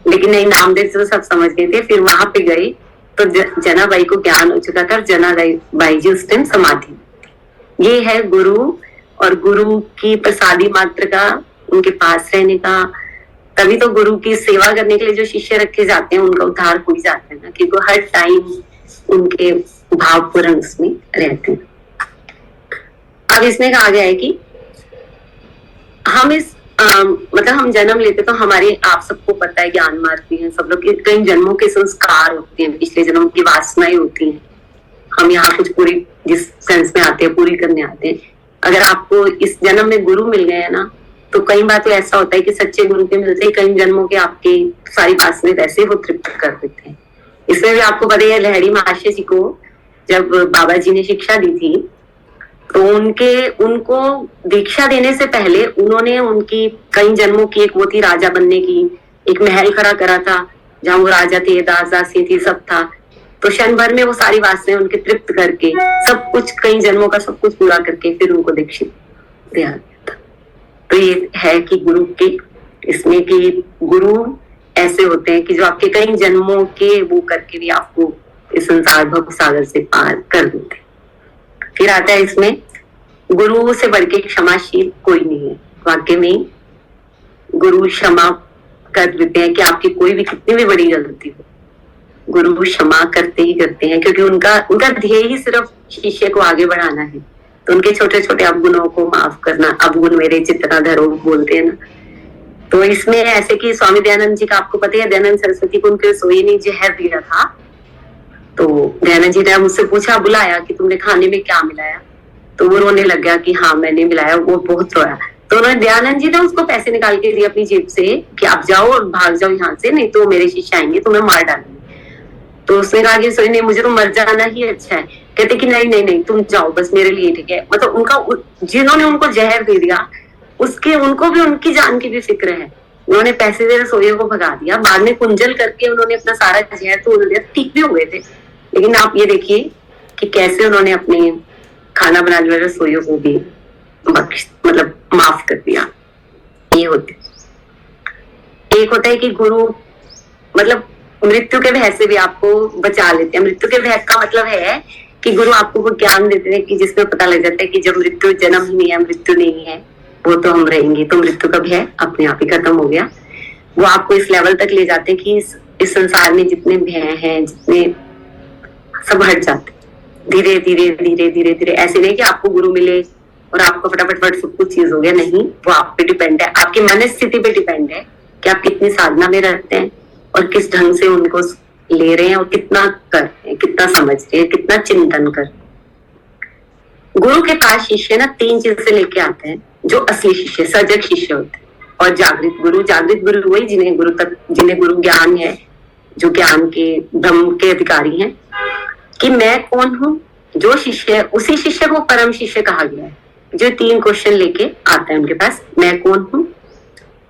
लेकिन नहीं, नामदेव जी तो सब समझ गए थे। फिर वहां पे गए तो जनाबाई को ज्ञान हो चुका था। जनाबाई जी उस टाइम समाधि। ये है गुरु और गुरु की प्रसादी मात्र का, उनके पास रहने का। तभी तो गुरु की सेवा करने के लिए जो शिष्य रखे जाते हैं उनका उद्धार हो ही जाता है ना, क्योंकि हर टाइम उनके भावपूर्ण उसमें रहते हैं। अब इसमें कहा गया है कि हम इस मतलब हम जन्म लेते तो हमारे, आप सबको पता है, ज्ञान मार्ग भी है सब लोग, कई जन्मों के संस्कार होते हैं, पिछले जन्मों की वासनाएं होती हैं। हम यहाँ कुछ पूरी जिस सेंस में आते हैं पूरी करने आते हैं। अगर आपको इस जन्म में गुरु मिल गए ना, तो कई बार तो ऐसा होता है कि सच्चे गुरु के मिलते ही कई जन्मों के आपके सारी वासनाएं वैसे वो तृप्त कर देते हैं। इसमें भी आपको पता है लहरी महाशय जी को जब बाबा जी ने शिक्षा दी थी, तो उनको दीक्षा देने से पहले उन्होंने उनकी कई जन्मों की, एक वो थी राजा बनने की, एक महल खड़ा करा था जहाँ वो राजा थे, दास दासी थी, सब था। तो क्षण भर में वो सारी वासनाएं उनके तृप्त करके सब कुछ, कई जन्मों का सब कुछ पूरा करके फिर उनको दीक्षित दिया था। तो ये है कि गुरु के इसमें कि गुरु ऐसे होते हैं कि जो आपके कई जन्मों के वो करके भी आपको इस संसार भव सागर से पार कर देते। फिर आता है इसमें गुरु से बढ़ के क्षमाशील कोई नहीं है। वाक्य में गुरु क्षमा कर देते हैं कि आपकी कोई भी कितनी भी बड़ी गलती हो, गुरु क्षमा करते ही करते हैं, क्योंकि उनका ध्येय ही सिर्फ शिष्य को आगे बढ़ाना है। तो उनके छोटे छोटे अवगुणों को माफ करना, अवगुण मेरे चित्रा धरो बोलते हैं ना। तो इसमें ऐसे कि स्वामी दयानंद जी का आपको पता है, दयानंद सरस्वती को उनके रसोई ने जहर दिया था। तो दयानंद जी ने मुझसे पूछा, बुलाया कि तुमने खाने में क्या मिलाया। तो वो रोने लग गया कि हाँ मैंने मिलाया। वो बहुत रोया। तो उन्होंने, दयानंद जी ने उसको पैसे निकाल के दिए अपनी जेब से कि आप जाओ और भाग जाओ यहाँ से, नहीं तो मेरे शिष्य आएंगे तुम्हें मार डालेंगे। तो उसने कहा कि नहीं, मुझे तो मर जाना ही अच्छा है। कहते कि नहीं नहीं नहीं, तुम जाओ बस मेरे लिए, ठीक है। मतलब उनका, जिन्होंने उनको जहर दे दिया उसके, उनको भी उनकी जान की भी फिक्र है। उन्होंने पैसे दे रसोइयों को भगा दिया, बाद में कुंजल करके उन्होंने अपना सारा जहर तोड़ दिया, ठीक भी हो गए थे। लेकिन आप ये देखिए कि कैसे उन्होंने अपने खाना बनाने वाले रसोइयों को भी मतलब माफ कर दिया। ये होते, एक होता है कि गुरु मतलब मृत्यु के भय से भी आपको बचा लेते हैं। मृत्यु के भय का मतलब है कि गुरु आपको वो ज्ञान देते हैं कि जिसमें पता लग जाता है कि जब मृत्यु, जन्म ही नहीं है, मृत्यु नहीं है, वो तो हम रहेंगे, तो मृत्यु का भय अपने आप ही खत्म हो गया। वो आपको इस लेवल तक ले जाते हैं कि इस संसार में जितने भय हैं, जितने सब हट जाते धीरे धीरे धीरे धीरे धीरे। ऐसे नहीं कि आपको गुरु मिले और आपको फटाफट फट सब कुछ चीज हो गया, नहीं, वो आप पे डिपेंड है, आपकी मन स्थिति पे डिपेंड है कि आप कितनी साधना में रहते हैं और किस ढंग से उनको ले रहे हैं और कितना कर रहे हैं, कितना समझ रहे हैं, कितना चिंतन कर। गुरु के पास शिष्य ना 3 चीजें लेके आते हैं जो असली शिष्य, सजग शिष्य होते हैं। और जागृत गुरु वही जिन्हें गुरु ज्ञान है, जो ज्ञान के ब्रह्म के अधिकारी हैं कि मैं कौन हूँ। जो शिष्य है उसी शिष्य को परम शिष्य कहा गया है, जो 3 क्वेश्चन लेके आता है उनके पास। मैं कौन हूँ,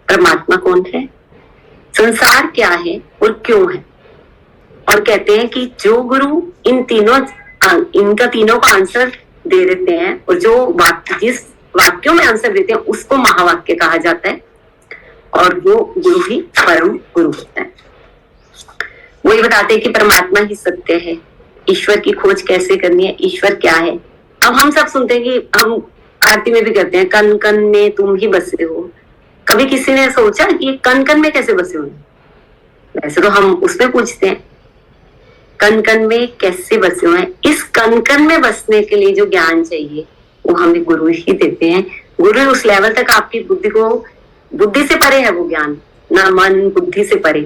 परमात्मा कौन है, संसार क्या है और क्यों है। और कहते हैं कि जो गुरु इनका तीनों का आंसर दे देते हैं और जो वाक्य जिस वाक्यों में आंसर देते हैं उसको महावाक्य कहा जाता है, और वो गुरु ही परम गुरु होता है। वही बताते हैं कि परमात्मा ही सत्य है, ईश्वर की खोज कैसे करनी है, ईश्वर क्या है। अब हम सब सुनते हैं कि हम आरती में भी कहते हैं कन कन में तुम ही बसे हो। कभी किसी ने सोचा कि कन कन में कैसे बसे हो? वैसे तो हम उसमें पूछते हैं कन कन में कैसे बसे हुए हैं। इस कन कन में बसने के लिए जो ज्ञान चाहिए वो हमें गुरु ही देते हैं। गुरु उस लेवल तक आपकी बुद्धि से परे है वो ज्ञान, ना मन बुद्धि से परे।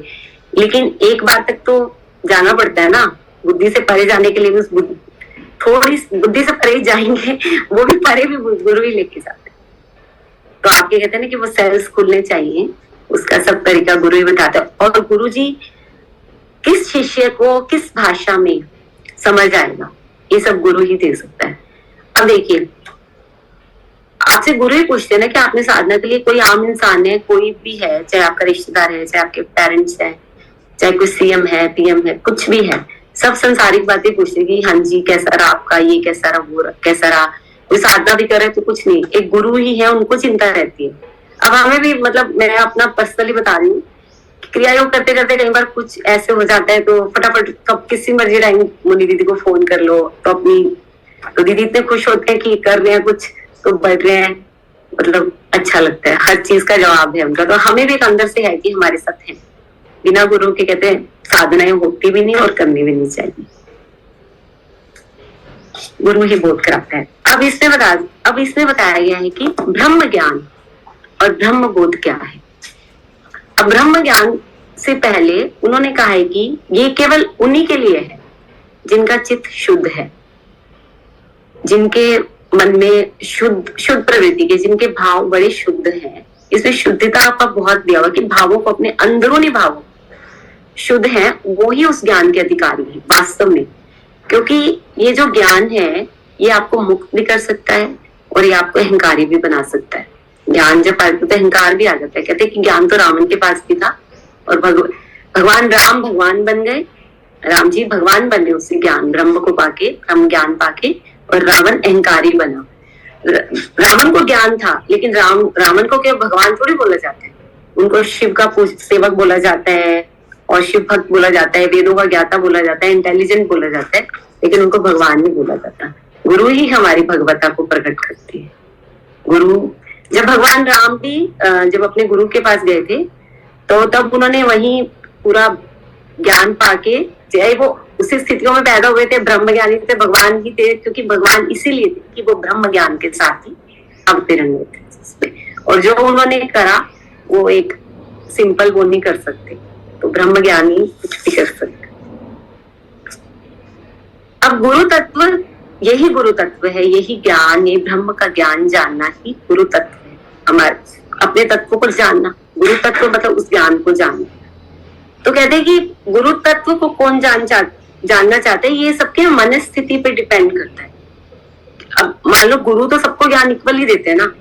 लेकिन एक बात तक तो जाना पड़ता है ना, बुद्धि से परे जाने के लिए भी थोड़ी बुद्धि से परे जाएंगे, वो भी परे भी गुरु ही लेके जाते हैं। तो आपके कहते हैं ना कि वो सेल्स खुलने चाहिए, उसका सब तरीका गुरु ही बताता है। और गुरु जी किस शिष्य को किस भाषा में समझ आएगा, ये सब गुरु ही दे सकता है। अब देखिए, आपसे गुरु ही पूछते हैं ना कि आपने साधना के लिए, कोई आम इंसान है, कोई भी है, चाहे आपका रिश्तेदार है, चाहे आपके पेरेंट्स है, चाहे कोई सीएम है, पीएम है, कुछ भी है, सब संसारिक बातें पूछते हैं कि हाँ जी कैसा रहा आपका, ये कैसा रहा, वो कैसा रहा। कोई साधना भी कर रहे तो कुछ नहीं, एक गुरु ही है, उनको चिंता रहती है। अब हमें भी, मतलब मैं अपना पर्सनली बता रही हूँ, क्रिया योग करते करते कई बार कुछ ऐसे हो जाता है तो फटाफट कब किसी मर्जी टाइम मुनि दीदी को फोन कर लो, तो दीदी इतने खुश होते हैं कि कर रहे हैं कुछ तो बढ़ रहे हैं, मतलब अच्छा लगता है, हर चीज का जवाब है उनका। तो हमें भी एक अंदर से है कि हमारे साथ है। बिना गुरु के कहते हैं साधनाएं होती भी नहीं और करनी भी नहीं चाहिए, गुरु ही बोध कराता है। अब इसमें बताया गया है कि ब्रह्म ज्ञान और ब्रह्म बोध क्या है। अब ब्रह्म ज्ञान से पहले उन्होंने कहा है कि ये केवल उन्हीं के लिए है जिनका चित्त शुद्ध है, जिनके मन में शुद्ध प्रवृत्ति के, जिनके भाव बड़े शुद्ध हैं। इसमें शुद्धता का बहुत दिया हुआ कि भावों को, अपने अंदरूनी भावों शुद्ध है, वो ही उस ज्ञान के अधिकारी है वास्तव में। क्योंकि ये जो ज्ञान है ये आपको मुक्त भी कर सकता है और ये आपको अहंकारी भी बना सकता है। ज्ञान जब पाते तो अहंकार भी आ जाता है। कहते हैं कि ज्ञान तो रावण के पास भी था और भगवान राम भगवान बन गए, राम जी भगवान बने उससे ज्ञान ब्रह्म को पाके, ब्रह्म ज्ञान पाके, और रावण अहंकारी बना। रावण को ज्ञान था लेकिन रावण को क्या भगवान थोड़ी बोला जाता है, उनको शिव का सेवक बोला जाता है और शिव भक्त बोला जाता है, वेदों का ज्ञाता बोला जाता है, इंटेलिजेंट बोला जाता है, लेकिन उनको भगवान नहीं बोला जाता। गुरु ही हमारी भगवता को प्रकट करती है। गुरु, जब भगवान राम भी जब अपने गुरु के पास गए थे तो तब उन्होंने वहीं पूरा ज्ञान पाके, चाहे वो उसी स्थितियों में पैदा हुए थे, ब्रह्म ज्ञानी थे, भगवान ही थे, क्योंकि भगवान इसीलिए थे कि वो ब्रह्म ज्ञान के साथ ही अवतीर्ण हुए थे। और जो उन्होंने करा वो एक सिंपल वो नहीं कर सकते, तो ब्रह्म ज्ञानी कुछ भी कर सकते। अब गुरु तत्व, यही गुरु तत्व है, यही ज्ञान, ये ब्रह्म का ज्ञान जानना ही गुरु तत्व है। हमारे अपने तत्व को जानना, गुरु तत्व मतलब उस ज्ञान को जानना। तो कहते हैं कि गुरु तत्व को कौन जानना चाहते हैं, ये सबके मन स्थिति पे डिपेंड करता है। अब मान लो गुरु तो सबको ज्ञान इक्वल ही देते हैं ना,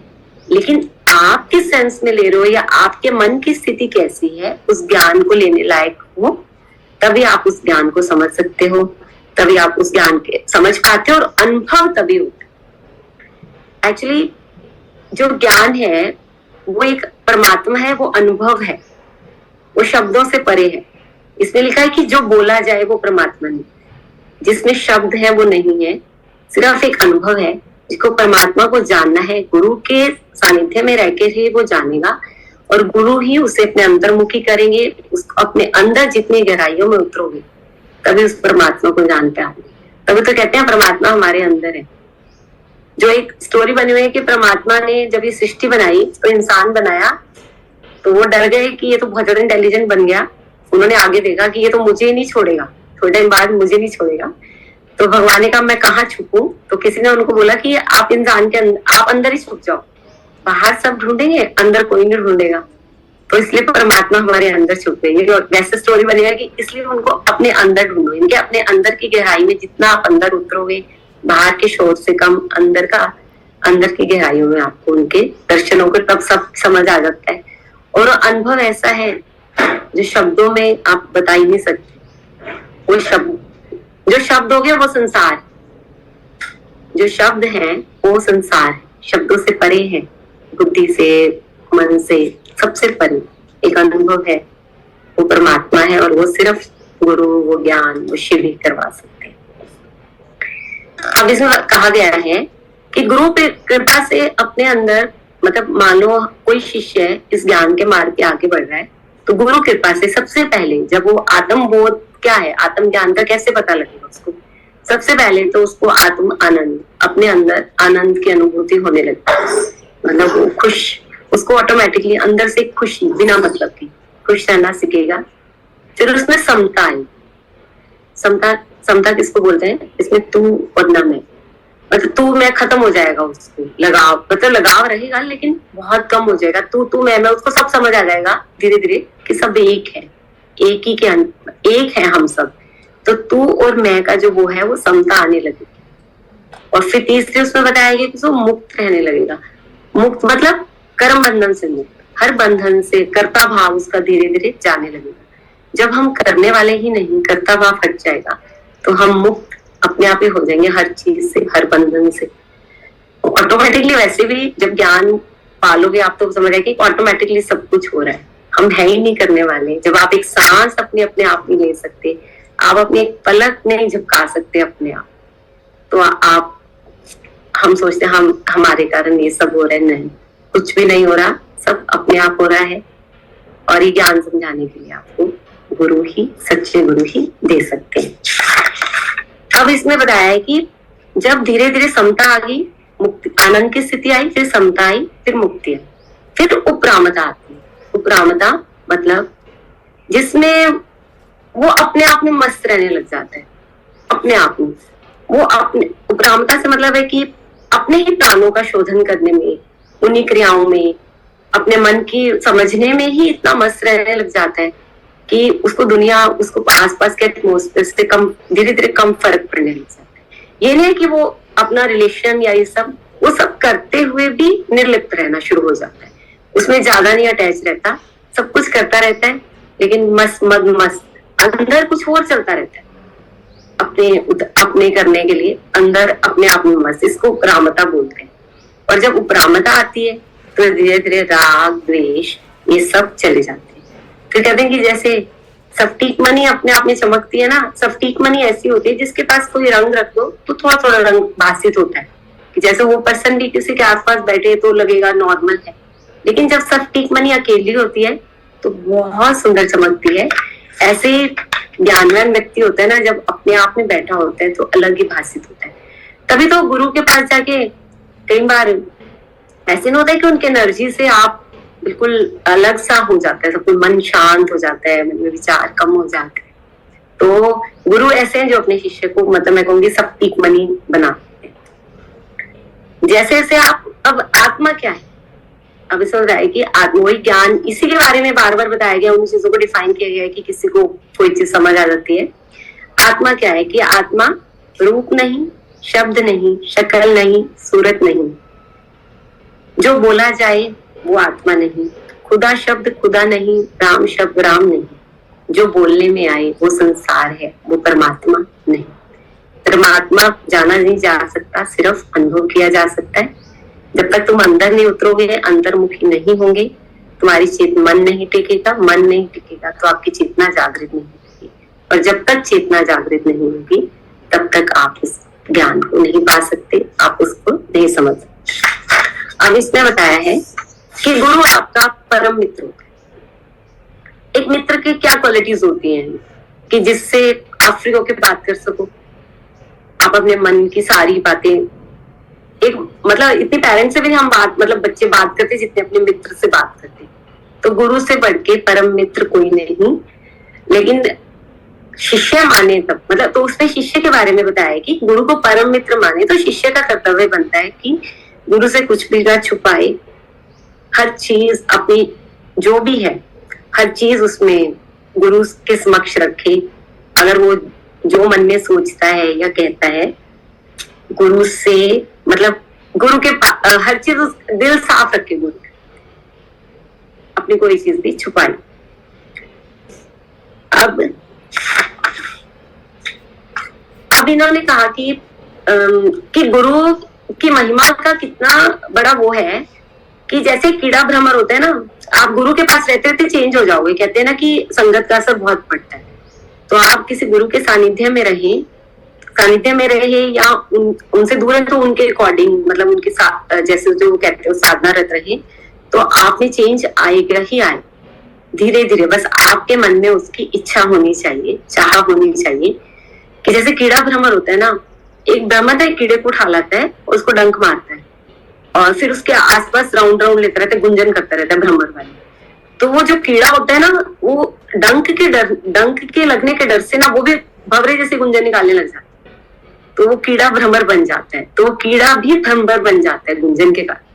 लेकिन आप किस सेंस में ले रहे हो या आपके मन की स्थिति कैसी है उस ज्ञान को लेने लायक हो, तभी आप उस ज्ञान को समझ सकते हो, तभी आप उस ज्ञान के समझ पाते हो और अनुभव तभी होता है। एक्चुअली जो ज्ञान है वो एक परमात्मा है, वो अनुभव है, वो शब्दों से परे है। इसमें लिखा है कि जो बोला जाए वो परमात्मा नहीं, जिसमें शब्द है वो नहीं है, सिर्फ एक अनुभव है। जिसको परमात्मा को जानना है, गुरु के सानिध्य में रह के ही वो जानेगा। और गुरु ही उसे अपने अंतर्मुखी करेंगे। अपने अंदर जितनी गहराइयों में उतरोगे तभी उस परमात्मा को जान पाओगे। तभी तो कहते हैं परमात्मा हमारे अंदर है। जो एक स्टोरी बनी हुई है कि परमात्मा ने जब ये सृष्टि बनाई तो इंसान बनाया, तो वो डर गए कि ये तो बहुत ज्यादा इंटेलिजेंट बन गया। उन्होंने आगे देखा कि ये तो मुझे ही नहीं छोड़ेगा, थोड़े टाइम बाद मुझे नहीं छोड़ेगा। तो भगवान ने कहा मैं कहाँ छुपूं? तो किसी ने उनको बोला कि आप इंसान के आप अंदर ही छुप जाओ, बाहर सब ढूंढेंगे, अंदर कोई नहीं ढूंढेगा। तो इसलिए परमात्मा हमारे अंदर छुप गई। और वैसे स्टोरी बनेगा कि इसलिए उनको अपने अंदर ढूंढो। इनके अपने अंदर की गहराई में जितना आप अंदर उतरोगे, बाहर के शोर से कम अंदर की गहराइयों में आपको उनके दर्शन होकर तब सब समझ आ जाता है। और अनुभव ऐसा है जो शब्दों में आप बता ही नहीं सकते। वो जो शब्द हो गया वो संसार, जो शब्द है वो संसार है, शब्दों से परे है, बुद्धि से, मन से, सबसे परे एक अनुभव है, वो परमात्मा है। और वो सिर्फ गुरु, वो ज्ञान, वो शिव ही करवा सकते हैं। अब इसमें कहा गया है कि गुरु कृपा से अपने अंदर, मतलब मान लो कोई शिष्य है इस ज्ञान के मार्ग पे आगे बढ़ रहा है, तो गुरु कृपा से सबसे पहले जब वो आत्म बोध क्या है, आत्म ज्ञान का कैसे पता लगेगा उसको? सबसे पहले तो उसको आत्म आनंद, अपने अंदर आनंद की अनुभूति होने लगती है। मतलब वो खुश, उसको ऑटोमेटिकली अंदर से खुशी बिना मतलब की खुश रहना सीखेगा। फिर उसमें समता आई। समता किसको बोलते हैं? इसमें तू और न मैं, मतलब तू मैं खत्म हो जाएगा, उसको लगाव, मतलब लगाव रहेगा लेकिन बहुत कम हो जाएगा। तू मैं उसको सब समझ आ जाएगा धीरे धीरे कि सब एक है, एक ही के एक है हम सब। तो तू और मैं का जो वो है वो समता आने लगेगी। और फिर तीसरे उसमें बताया गया कि वो मुक्त रहने लगेगा। मुक्त मतलब कर्म बंधन से मुक्त, हर बंधन से कर्ता भाव उसका धीरे धीरे जाने लगेगा। जब हम करने वाले ही नहीं, कर्ता भाव हट जाएगा तो हम मुक्त अपने आप ही हो जाएंगे हर चीज से, हर बंधन से। ऑटोमेटिकली वैसे भी जब ज्ञान पालोगे आप तो समझ आएगी कि ऑटोमेटिकली सब कुछ हो रहा है, हम है ही नहीं करने वाले। जब आप एक सांस अपने आप नहीं ले सकते, आप अपनी एक पलक नहीं झपका सकते अपने आप, तो आप हम सोचते हैं हम हमारे कारण ये सब हो रहा है। नहीं, कुछ भी नहीं हो रहा, सब अपने आप हो रहा है। और ये ज्ञान समझाने के लिए आपको गुरु ही, सच्चे गुरु ही दे सकते हैं। अब इसमें बताया है कि जब धीरे धीरे समता आ गई, मुक्ति, आनंद की स्थिति आई, फिर समता आई, फिर मुक्ति आई, फिर उपरामता आती है। उपरामता मतलब जिसमें वो अपने आप में मस्त रहने लग जाता है, अपने आप में। वो अपने उपरामता से मतलब है कि अपने ही प्राणों का शोधन करने में, उन्हीं क्रियाओं में, अपने मन की समझने में ही इतना मस्त रहने लग जाता है कि उसको दुनिया, उसको आसपास के एटमॉस्फेयर से कम, धीरे धीरे कम फर्क पड़ने लग जाता है। ये नहीं कि वो अपना रिलेशन या ये सब, वो सब करते हुए भी निर्लिप्त रहना शुरू हो जाता है। उसमें ज्यादा नहीं अटैच रहता, सब कुछ करता रहता है लेकिन मस्त अंदर कुछ और चलता रहता है अपने करने के लिए, अंदर अपने आप में मस्त। इसको उपरामता बोलते हैं। और जब उपरामता आती है तो धीरे धीरे राग, द्वेष ये सब चले जाते हैं। फिर कहते हैं कि जैसे सफटीक मनी अपने आप में चमकती है ना, सफटीक मनी ऐसी होती है जिसके पास कोई रंग रख दो तो थोड़ा थोड़ा रंग भासित होता है, कि जैसे वो पर्सन भी किसी के आसपास बैठे तो लगेगा नॉर्मल है, लेकिन जब सफटीक मनी अकेली होती है तो बहुत सुंदर चमकती है। ऐसे ज्ञानवान व्यक्ति होता है ना, जब अपने आप में बैठा होता है तो अलग ही भासित होता है। तभी तो गुरु के पास जाके कई बार ऐसे नहीं होता है कि उनके एनर्जी से आप बिल्कुल अलग सा हो जाता है, सब कुछ मन शांत हो जाता है, मन में विचार कम हो जाते हैं। तो गुरु ऐसे हैं जो अपने शिष्य को, मतलब मैं कहूंगी सफटीक मनी बनाते हैं। जैसे जैसे आप, अब आत्मा क्या है, अब इसे बताया कि आत्मा वही ज्ञान, इसी के बारे में बार बार बताया गया, उन चीजों को डिफाइन किया गया है कि किसी को कोई चीज समझ आ जाती है। आत्मा क्या है कि आत्मा रूप नहीं, शब्द नहीं, शक्ल नहीं, सूरत नहीं, जो बोला जाए वो आत्मा नहीं, खुदा शब्द खुदा नहीं, राम शब्द राम नहीं, जो बोलने में आए वो संसार है, वो परमात्मा नहीं। परमात्मा जाना नहीं जा सकता, सिर्फ अनुभव किया जा सकता है। जब तक तुम अंदर नहीं उतरोगे, अंतर्मुखी नहीं होंगे, तुम्हारी मन नहीं टिकेगा, मन नहीं टिकेगा तो आपकी चेतना जागृत नहीं होगी। और जब तक चेतना जागृत नहीं होगी तब तक आप इस ज्ञान को नहीं पा सकते, आप उसको नहीं समझ सकते। अब इसमें बताया है कि गुरु आपका परम मित्र होता है। एक मित्र की क्या क्वालिटीज होती हैं कि जिससे आप फ्री होकर बात कर सको, आप अपने मन की सारी बातें, एक मतलब इतने पेरेंट्स से भी हम बात मतलब बच्चे बात करते जितने अपने मित्र से बात करते, तो गुरु से बढ़ के परम मित्र कोई नहीं। लेकिन शिष्य माने तब मतलब, तो उसमें शिष्य के बारे में बताया कि गुरु को परम मित्र माने तो शिष्य का कर्तव्य बनता है कि गुरु से कुछ भी ना छुपाए, हर चीज अपनी जो भी है हर चीज उसमें गुरु के समक्ष रखे। अगर वो जो मन में सोचता है या कहता है, गुरु से मतलब गुरु के हर चीज दिल साफ रखे, गुरु अपनी कोई चीज भी छुपाए। अब इन्होंने कहा कि गुरु की महिमा का कितना बड़ा वो है कि जैसे कीड़ा भ्रमर होता है ना, आप गुरु के पास रहते रहते चेंज हो जाओगे। कहते हैं ना कि संगत का असर बहुत पड़ता है। तो आप किसी गुरु के सानिध्य में रहे या उनसे दूर है तो उनके अकॉर्डिंग मतलब उनके साथ जैसे जो कहते हो साधना रत रहे, तो आप में चेंज आएगा ही आए धीरे धीरे। बस आपके मन में उसकी इच्छा होनी चाहिए, चाह होनी चाहिए। कि जैसे कीड़ा भ्रमर होता है ना, एक भ्रमर है कीड़े को उठा लाता है और उसको डंक मारता है और फिर उसके आसपास राउंड राउंड लेता रहता है, गुंजन करता रहता है भ्रमर वाले। तो वो जो कीड़ा होता है ना, वो डंक के लगने के डर से ना वो भी भंवरे जैसे गुंजन निकालने लग जाता है, तो वो कीड़ा भ्रमर बन जाता है। तो वो कीड़ा भी भ्रमर बन जाता है गुंजन के कारण।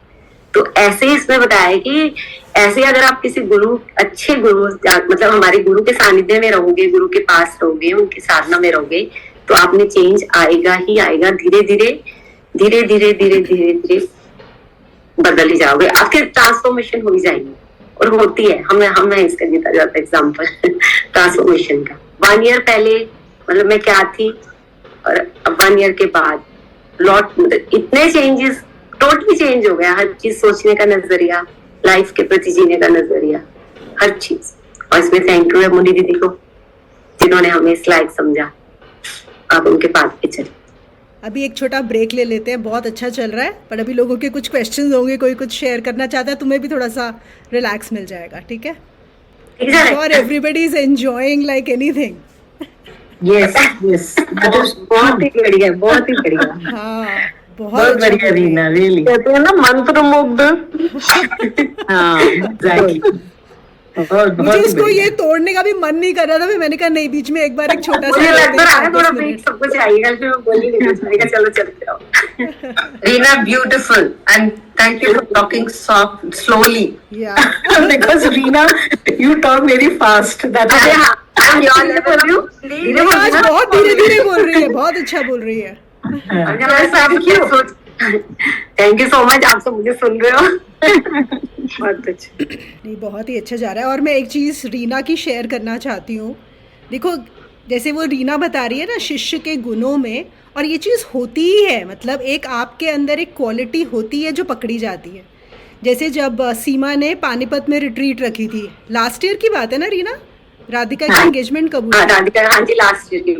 तो ऐसे ही इसमें बताया कि ऐसे अगर आप किसी गुरु, अच्छे गुरु मतलब हमारे गुरु के सानिध्य में रहोगे, गुरु के पास रहोगे, उनकी साधना में रहोगे, तो आप में चेंज आएगा ही आएगा। धीरे धीरे बदल ही जाओगे, आपके ट्रांसफॉर्मेशन हो ही जाएगी और होती है। हमें इसका देता जाता एग्जाम्पल ट्रांसफॉर्मेशन का। 1 ईयर पहले मतलब मैं क्या थी और 1 ईयर के बाद इतने चेंजेस, टोटली चेंज हो गया। हर चीज सोचने का नजरिया, लाइफ के प्रति जीने का नजरिया, हर चीज। और इसमें थैंक यू है मुनि दीदी को जिन्होंने हमें इस लायक समझा। आप उनके पास पे चले। अभी एक छोटा ब्रेक ले लेते हैं, बहुत अच्छा चल रहा है, पर अभी लोगों के कुछ क्वेश्चंस होंगे, कोई कुछ शेयर करना चाहता है, तुम्हें भी थोड़ा सा रिलैक्स मिल जाएगा। ठीक है, और everybody is enjoying like anything. Yes बहुत ही बढ़िया हाँ, बहुत बढ़िया रीना, रियली कहते हैं ना मंत्रमुग्ध। मुझे इसको ये तोड़ने का भी मन नहीं कर रहा था, मैंने कहा नहीं, बीच में एक बार एक छोटा सा थोड़ा ब्रेक सबको चाहिए, फिर मैं बोली नहीं, चलो चलते रहो। Reena, beautiful, and thank you for talking soft, slowly. Yeah. Because Reena, you talk very fast. That is. I'm your level. आज बहुत धीरे बोल रही है, बहुत अच्छा बोल रही है। थैंक यू सो मच, आप सब मुझे सुन रहे हो। बहुत अच्छा, नहीं बहुत ही अच्छा जा रहा है। और मैं एक चीज़ रीना की शेयर करना चाहती हूँ। देखो जैसे वो रीना बता रही है ना शिष्य के गुणों में, और ये चीज़ होती ही है, मतलब एक आपके अंदर एक क्वालिटी होती है जो पकड़ी जाती है। जैसे जब सीमा ने पानीपत में रिट्रीट रखी थी, लास्ट ईयर की बात है ना रीना, राधिका की एंगेजमेंट कब हुई?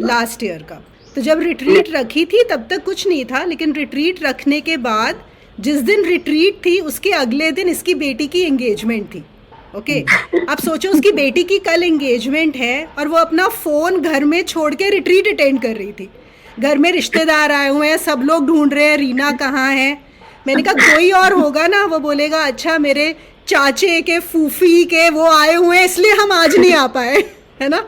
लास्ट ईयर का। तो जब रिट्रीट रखी थी तब तक कुछ नहीं था, लेकिन रिट्रीट रखने के बाद जिस दिन रिट्रीट थी उसके अगले दिन इसकी बेटी की एंगेजमेंट थी। ओके, अब सोचो उसकी बेटी की कल एंगेजमेंट है और वो अपना फ़ोन घर में छोड़ के रिट्रीट अटेंड कर रही थी। घर में रिश्तेदार आए हुए हैं, सब लोग ढूंढ रहे हैं रीना कहाँ है। मैंने कहा कोई और होगा ना, वो बोलेगा अच्छा मेरे चाचे के फूफी के वो आए हुए हैं इसलिए हम आज नहीं आ पाए, है ना।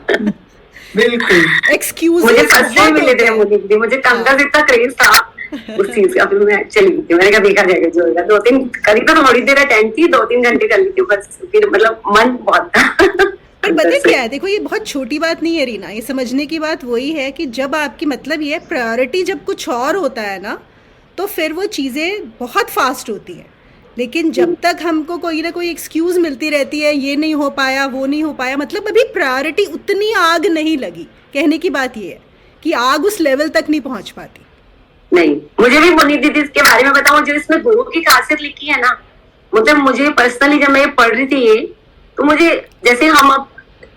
बिल्कुल एक्सक्यूज मुझे मिले थे मुझे कंगा जितना क्रेज था उस चीज का, फिर मैं चली गई। मैंने कहा देखा जाएगा जो होगा। 2-3 करी तो थोड़ी देर अटेंड थी, 2-3 घंटे कर ली थी बस, फिर मतलब मन बहुत था। पर पता क्या है, देखो ये बहुत छोटी बात नहीं है रीना, ये समझने की बात वही है कि जब आपकी मतलब ये प्रायोरिटी जब कुछ और होता है ना, तो फिर वो चीज़ें बहुत फास्ट होती हैं। लेकिन जब तक हमको कोई ना कोई एक्सक्यूज़ मिलती रहती है, ये नहीं हो पाया, वो नहीं हो पाया, मतलब अभी प्रायोरिटी उतनी आग नहीं लगी। कहने की बात ये है कि आग उस लेवल तक नहीं पहुंच पाती। नहीं, मुझे भी मुनि दीदी के बारे में बताऊं, जो इसमें गुरु की खासियत लिखी है ना, मतलब मुझे पर्सनली जब मैं ये पढ़ रही थी ये, तो मुझे जैसे हम अब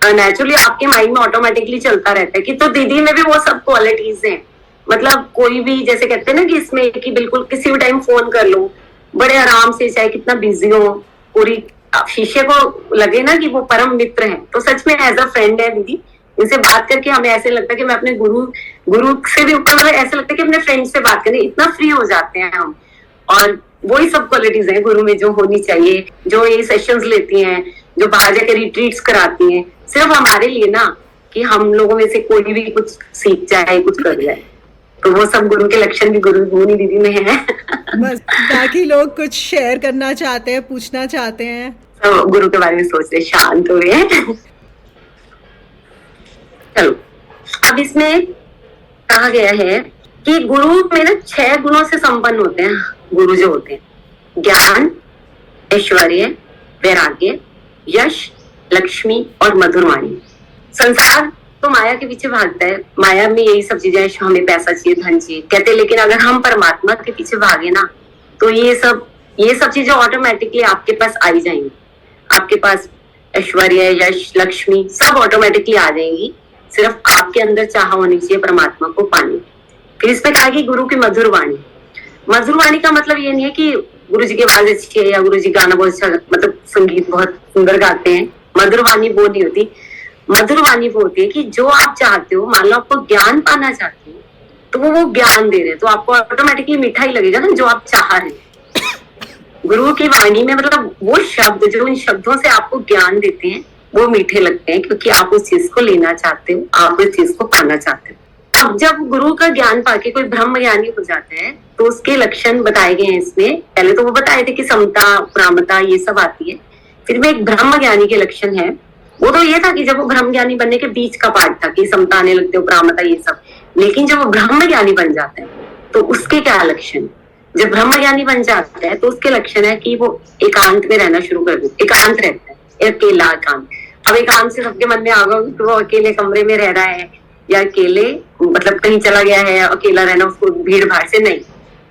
नेचुरली आपके माइंड में ऑटोमेटिकली चलता रहता है कि तो दीदी में भी वो सब क्वालिटीज हैं। मतलब कोई भी जैसे कहते हैं ना कि इसमें कि बिल्कुल किसी भी टाइम फोन कर लो, बड़े आराम से, चाहे कितना बिजी हो, पूरी शिष्य को लगे ना कि वो परम मित्र है, तो सच में एज अ फ्रेंड है दीदी। इनसे बात करके हमें ऐसे लगता है कि मैं अपने गुरु से भी ऊपर, मतलब ऐसा लगता है कि अपने फ्रेंड से बात करें, इतना फ्री हो जाते हैं हम। और वही सब क्वालिटीज है गुरु में जो होनी चाहिए, जो ये सेशंस लेती हैं, जो बाहर जाकर रिट्रीट्स कराती हैं, सिर्फ हमारे लिए ना, कि हम लोगों में से कोई भी कुछ सीख जाए, कुछ कर जाए। तो वो सब गुरु के लक्षण भी गुरु गुनी दीदी में है। बस बाकी लोग कुछ शेयर करना चाहते हैं, पूछना चाहते हैं, तो गुरु के बारे में सोच रहे, शांत हुए हैं। चलो, अब इसमें कहा गया है कि गुरु में ना 6 गुणों से संपन्न होते हैं गुरु जो होते हैं: ज्ञान, ऐश्वर्य, वैराग्य, यश, लक्ष्मी और मधुर वाणी। संसार तो माया के पीछे भागता है, माया में यही सब चीजें, हमें पैसा चाहिए, धन चाहिए कहते हैं, लेकिन अगर हम परमात्मा के पीछे भागे ना, तो ये सब चीजें ऑटोमेटिकली आपके पास आई जाएंगी। आपके पास ऐश्वर्य, यश, लक्ष्मी सब ऑटोमेटिकली आ जाएंगी, सिर्फ आपके अंदर चाह होनी चाहिए परमात्मा को पाने। फिर इसमें कहा कि गुरु की मधुर वाणी। मधुर वाणी का मतलब ये नहीं है कि गुरु जी की आवाज अच्छी है या गुरु जी गाना बहुत अच्छा, मतलब संगीत बहुत सुंदर गाते हैं। मधुर वाणी वो नहीं होती। मधुर वाणी वो होती है कि जो आप चाहते हो, मान लो आपको ज्ञान पाना चाहते हो, तो वो ज्ञान दे रहे हैं, तो आपको ऑटोमेटिकली मीठा ही लगेगा ना, जो आप चाह रहे हैं। गुरु की वाणी में मतलब वो शब्द जो उन शब्दों से आपको ज्ञान देते हैं, वो मीठे लगते हैं, क्योंकि आप उस चीज को लेना चाहते हो, आप उस चीज को पाना चाहते हो। अब जब गुरु का ज्ञान पाके कोई ब्रह्म ज्ञानी हो जाता है, तो उसके लक्षण बताए गए हैं इसमें। पहले तो वो बताए थे कि समता, उपरामता, ये सब आती है। फिर में एक ब्रह्म ज्ञानी के लक्षण है, वो तो ये था कि जब वो ब्रह्म ज्ञानी बनने के बीच का पार्ट था कि समता आने लगते, उपरामता, ये सब। लेकिन जब वो ब्रह्म ज्ञानी बन जाता है, तो उसके क्या लक्षण? जब ब्रह्म ज्ञानी बन जाता है, तो उसके लक्षण है कि वो एकांत में रहना शुरू कर देता है, एकांत रहता है, अकेला एकांत। अब एकांत से सबके मन में आ गया कि वो अकेले कमरे में रह रहा है, या अकेले मतलब कहीं चला गया है, अकेला रहना उसको भीड़ भाड़ से नहीं,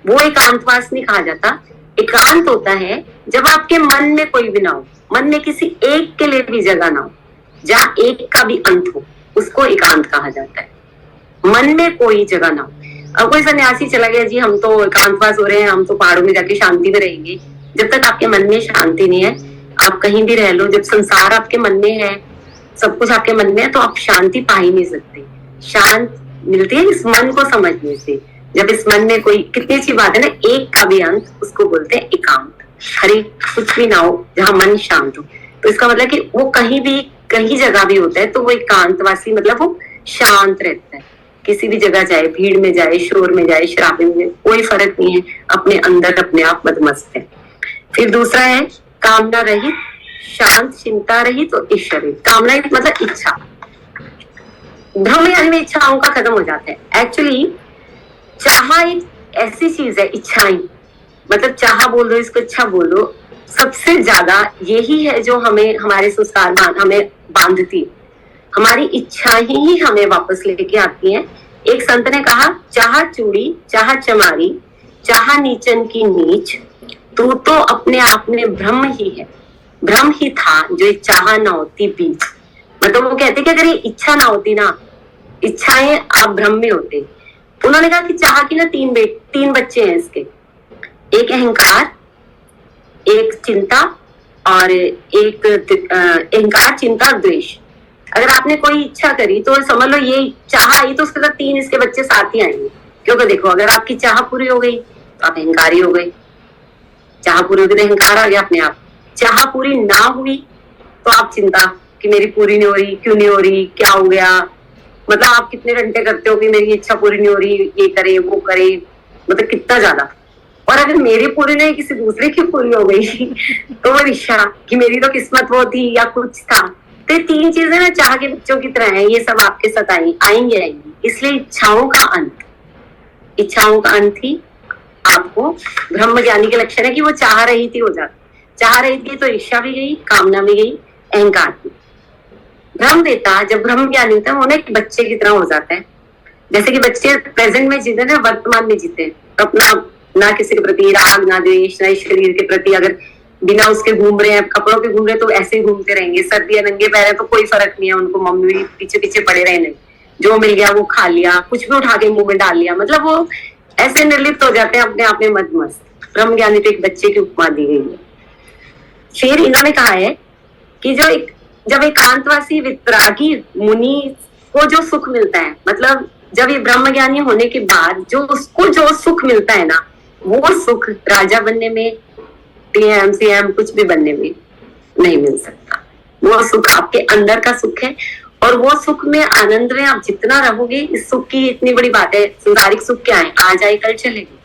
वो एकांतवास नहीं कहा जाता। एकांत होता है जब आपके मन में कोई भी ना हो, मन में किसी एक के लिए भी जगह ना हो, जहाँ एक का भी अंत हो, उसको एकांत कहा जाता है। मन में कोई जगह ना हो। अब कोई सन्यासी चला गया, जी हम तो एकांतवास हो रहे हैं, हम तो पहाड़ों में जाके शांति में रहेंगे। जब तक आपके मन में शांति नहीं है, आप कहीं भी रह लो, जब संसार आपके मन में है, सब कुछ आपके मन में है, तो आप शांति पा ही नहीं सकते। शांत मिलती है इस मन को समझने से। जब इस मन में कोई, कितनी अच्छी बात है ना, एक का भी अंत, उसको बोलते हैं एकांत। हरे कुछ भी ना हो, जहाँ मन शांत हो, तो इसका मतलब कि वो कहीं भी, कहीं जगह भी होता है, तो वो एकांतवासी, मतलब वो शांत रहता है। किसी भी जगह जाए, भीड़ में जाए, शोर में जाए, शराबे में, कोई फर्क नहीं है, अपने अंदर अपने आप मदमस्त है। फिर दूसरा है कामना रहित, शांत, चिंता रहित और ईश्वरी। कामना मतलब इच्छा। ब्रह्म ज्ञानी में इच्छाओं का खत्म हो जाता है। एक्चुअली चाह एक ऐसी चीज है, इच्छाएं मतलब चाह बोल दो, इसको इच्छा बोलो, सबसे ज्यादा यही है जो हमें, हमारे संस्कार हमें बांधती है। हमारी इच्छा ही हमें वापस लेके आती है। एक संत ने कहा, चाह चूड़ी, चाह चमारी, चाह नीचन की नीच, तू तो अपने आप में ब्रह्म ही है। ब्रह्म ही था जो चाह ना होती बीच। मतलब वो कहते कि अगर ये इच्छा ना होती ना, इच्छाएं, आप ब्रह्म में होते। उन्होंने कहा कि चाह की ना तीन बच्चे हैं इसके, एक अहंकार, एक चिंता और एक अहंकार, चिंता, द्वेष। अगर आपने कोई इच्छा करी तो समझ लो ये चाह आई, तो उसके साथ 3 इसके बच्चे साथ ही आएंगे। क्योंकि देखो, अगर आपकी चाह पूरी हो गई तो आप अहंकारी हो गए, चाह पूरी होगी तो अहंकार आ गया अपने आप। चाह पूरी ना हुई तो आप चिंता कि मेरी पूरी नहीं हो रही, क्यों नहीं हो रही, क्या हो गया, मतलब आप कितने घंटे करते हो कि मेरी इच्छा पूरी नहीं हो रही, ये करे वो करे, मतलब कितना ज्यादा। और अगर मेरी पूरी नहीं, किसी दूसरे की पूरी हो गई तो वो इच्छा कि मेरी तो किस्मत वो थी या कुछ था। तो 3 चीजें ना चाह के बच्चों की तरह है, ये सब आपके साथ आएंगे। इसलिए इच्छाओं का अंत ही आपको ब्रह्म ज्ञानी के लक्षण है कि वो चाह रही थी हो जाती। चाह रही थी तो इच्छा भी गई, कामना भी गई, अहंकार भी। ब्रह्म देता जब ब्रह्म ज्ञानी होता है, वो एक बच्चे की तरह हो जाता है। जैसे कि बच्चे प्रेजेंट में जीते ना, वर्तमान में जीते, तो अपना ना किसी के प्रति राग, ना द्वेष, ना शरीर के प्रति अगर बिना उसके घूम रहे हैं, कपड़ों के घूम रहे, तो ऐसे ही घूमते रहेंगे। सर्दियां नंगे पैर है तो कोई फर्क नहीं है उनको, मम्मी पीछे पीछे पड़े रहने, जो मिल गया वो खा लिया, कुछ भी उठा के मुंह में डाल लिया, मतलब वो ऐसे निर्लिप्त हो जाते हैं अपने आप में मदमस्त। ब्रह्म ज्ञानी तो एक बच्चे की उपमा दी गई है। फिर इन्होंने कहा है कि जब एकांतवासी वितरागी मुनि को जो सुख मिलता है, मतलब जब ये ब्रह्म ज्ञानी होने के बाद जो उसको जो सुख मिलता है ना, वो सुख राजा बनने में, पीएम सीएम कुछ भी बनने में नहीं मिल सकता। वो सुख आपके अंदर का सुख है, और वो सुख में आनंद में आप जितना रहोगे, इस सुख की इतनी बड़ी बात है। संसारिक सुख क्या है, आज आए कल चलेगी,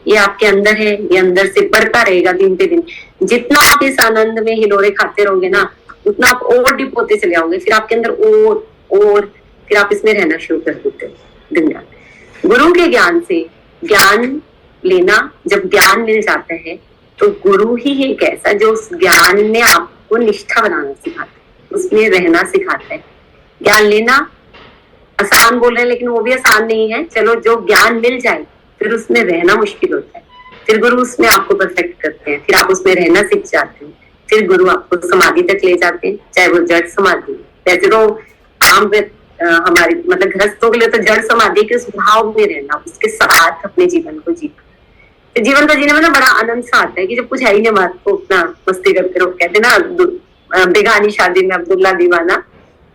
ये आपके अंदर है, ये अंदर से बढ़ता रहेगा दिन पे दिन। जितना आप इस आनंद में हिलोरे खाते रहोगे ना, उतना आप और डीप होते चले जाओगे, फिर आपके अंदर और फिर आप इसमें रहना शुरू कर देते हो दिन रात। गुरु के ज्ञान से ज्ञान लेना, जब ज्ञान मिल जाता है तो गुरु ही एक ऐसा जो उस ज्ञान में आपको निष्ठा बनाना सिखाता है, उसमें रहना सिखाता है। ज्ञान लेना आसान बोल रहे हैं, लेकिन वो भी आसान नहीं है। चलो, जो ज्ञान मिल जाए फिर उसमें रहना मुश्किल होता है, फिर गुरु उसमें आपको परफेक्ट करते हैं, फिर आप उसमें रहना सीख जाते हैं, फिर गुरु आपको समाधि तक ले जाते हैं, चाहे वो जड़ समाधि। वैसे तो आम हमारे मतलब गृहस्थों के लिए तो जड़ समाधि के स्वभाव में रहना, उसके साथ अपने जीवन को जीना। तो जीवन को जीने में ना बड़ा आनंद सा आता है कि जब कुछ है ही नहीं, हमारे को अपना मस्ती करते रहो। कहते ना बेगानी शादी में अब्दुल्ला दीवाना,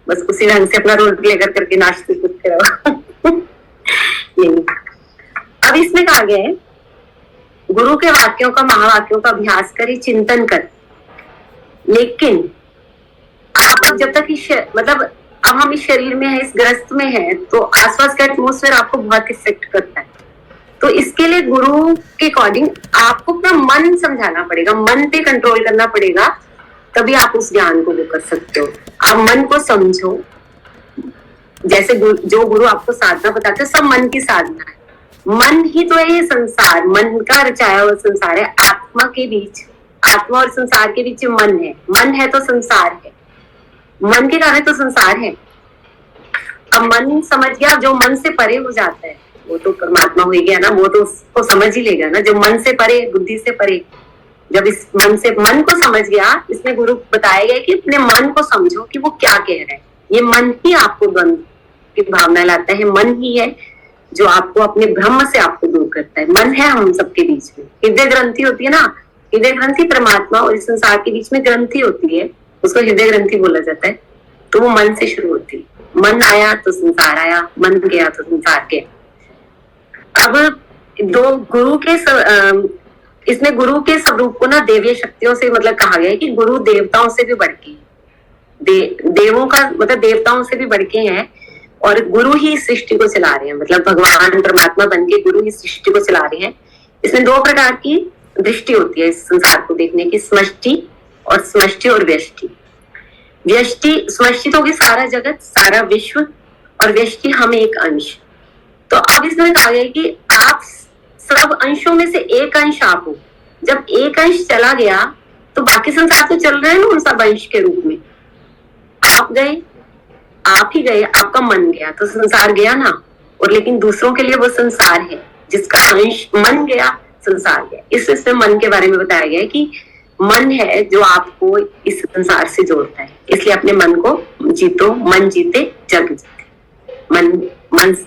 बस उसी ढंग से अपना रोल प्ले करके नाचते कूदते रहो। यही। अब इसमें कहा गया है, गुरु के वाक्यों का, महावाक्यों का अभ्यास करें, चिंतन कर। लेकिन आप जब तक मतलब अब हम इस शरीर में है, इस ग्रस्त में है, तो आसपास का एटमोस्फेयर आपको बहुत इफेक्ट करता है। तो इसके लिए गुरु के अकॉर्डिंग आपको अपना मन समझाना पड़ेगा, मन पे कंट्रोल करना पड़ेगा, तभी आप उस ज्ञान को वो कर सकते हो। आप मन को समझो, जैसे जो गुरु आपको साधना बताते हैं, सब मन की साधना है। मन ही तो है ये संसार, मन का रचाया हुआ संसार है। आत्मा के बीच, आत्मा और संसार के बीच मन है तो संसार है, मन के कारण तो संसार है। अब मन समझ गया, जो मन से परे हो जाता है वो तो परमात्मा हो गया ना, वो तो उसको समझ ही लेगा ना। जो मन से परे, बुद्धि से परे, जब इस मन को समझ गया, इसमें गुरु बताया गया कि अपने मन को समझो कि वो क्या कह रहा है। ये मन ही आपको द्वंद्व की भावना लाता है, मन ही है जो आपको अपने ब्रह्म से आपको दूर करता है। मन है हम सबके बीच में, हृदय ग्रंथि होती है ना, हृदय ग्रंथि परमात्मा और इस संसार के बीच में ग्रंथि होती है, उसको हृदय ग्रंथि बोला जाता है। तो वो मन से शुरू होती है। मन आया तो संसार आया, मन गया तो संसार गया। अब दो गुरु के इसमें गुरु के स्वरूप को ना देवीय शक्तियों से मतलब कहा गया है कि गुरु देवताओं से भी बढ़ के, देवों का मतलब देवताओं से भी बढ़ के हैं, और गुरु ही सृष्टि को चला रहे हैं। मतलब भगवान परमात्मा बन के गुरु ही सृष्टि को चला रहे हैं। इसमें दो प्रकार की दृष्टि होती है इस संसार को देखने की, समष्टि और समष्टि और व्यष्टि। व्यष्टि, समष्टि तो होगी सारा जगत, सारा विश्व, और व्यष्टि हम एक अंश। तो अब इसमें कहा गया कि आप सब अंशों में से एक अंश आप हो। जब एक अंश चला गया तो बाकी संसार तो चल रहे हैं ना उन सब अंश के रूप में। आप गए, आप ही गए, आपका मन गया तो संसार गया ना, और लेकिन दूसरों के लिए वो संसार है जिसका अंश मन गया, संसार गया। इसमें मन के बारे में बताया गया है कि मन है जो आपको इस संसार से जोड़ता है। इसलिए अपने मन को जीतो, मन जीते जग जीते।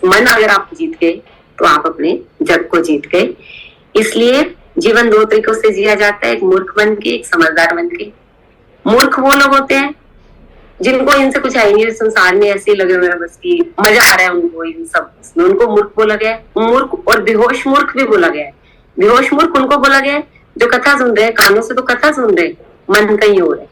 मन अगर आप जीत गए तो आप अपने जग को जीत गए। इसलिए जीवन दो तरीकों से जिया जाता है, एक मूर्ख बन के, एक समझदार बन के। मूर्ख वो लोग होते हैं जिनको इनसे कुछ है नहीं, संसार में ऐसे ही लगे हुए बस की मजा आ रहा है उनको इन सब, उनको मूर्ख बोला गया है। मूर्ख और बेहोश मूर्ख भी बोला गया है। बेहोश मूर्ख उनको बोला गया है जो कथा सुन रहे हैं, कानों से तो कथा सुन रहे, मन कहीं और है,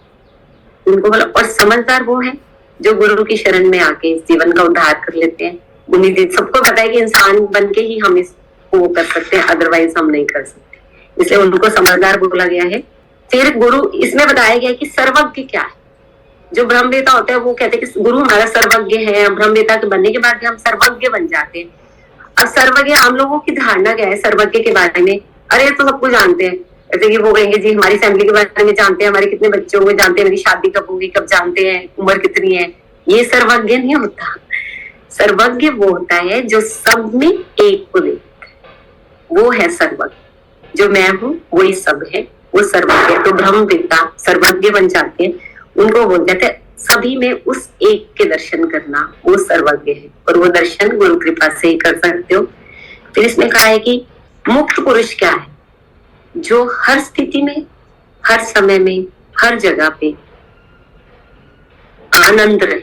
उनको बोला। और समझदार वो है जो गुरु की शरण में आके इस जीवन का उद्धार कर लेते हैं। उन्हीं सबको पता है कि इंसान बन के ही हम इसको कर सकते हैं, अदरवाइज हम नहीं कर सकते, इसलिए उनको समझदार बोला गया है। फिर गुरु, इसमें बताया गया कि सर्वज्ञ क्या है। जो ब्रह्मवेता होता है वो कहते हैं कि गुरु हमारा सर्वज्ञ है। ब्रह्मवेता के बनने के बाद भी हम सर्वज्ञ बन जाते हैं। अब सर्वज्ञ हम लोगों की धारणा क्या है सर्वज्ञ के बारे में? अरे तो सबको जानते हैं, जैसे कि वो कहेंगे जी हमारी फैमिली के बारे में जानते हैं, हमारे कितने बच्चे होंगे जानते हैं, मेरी शादी कब होगी कब जानते हैं, उम्र कितनी है। ये सर्वज्ञ नहीं होता। सर्वज्ञ वो होता है जो सब में एक को देखता है, वो है सर्वज्ञ। जो मैं हूँ वही सब है, वो सर्वज्ञ। तो ब्रह्मवेता सर्वज्ञ बन जाते हैं, उनको बोल जाते हैं सभी में उस एक के दर्शन करना, वो सर्वज्ञ है। और वो दर्शन गुरु कृपा से ही कर सकते हो। फिर इसमें कहा है कि मुक्त पुरुष क्या है? जो हर स्थिति में, हर समय में, हर जगह पे आनंद रहे,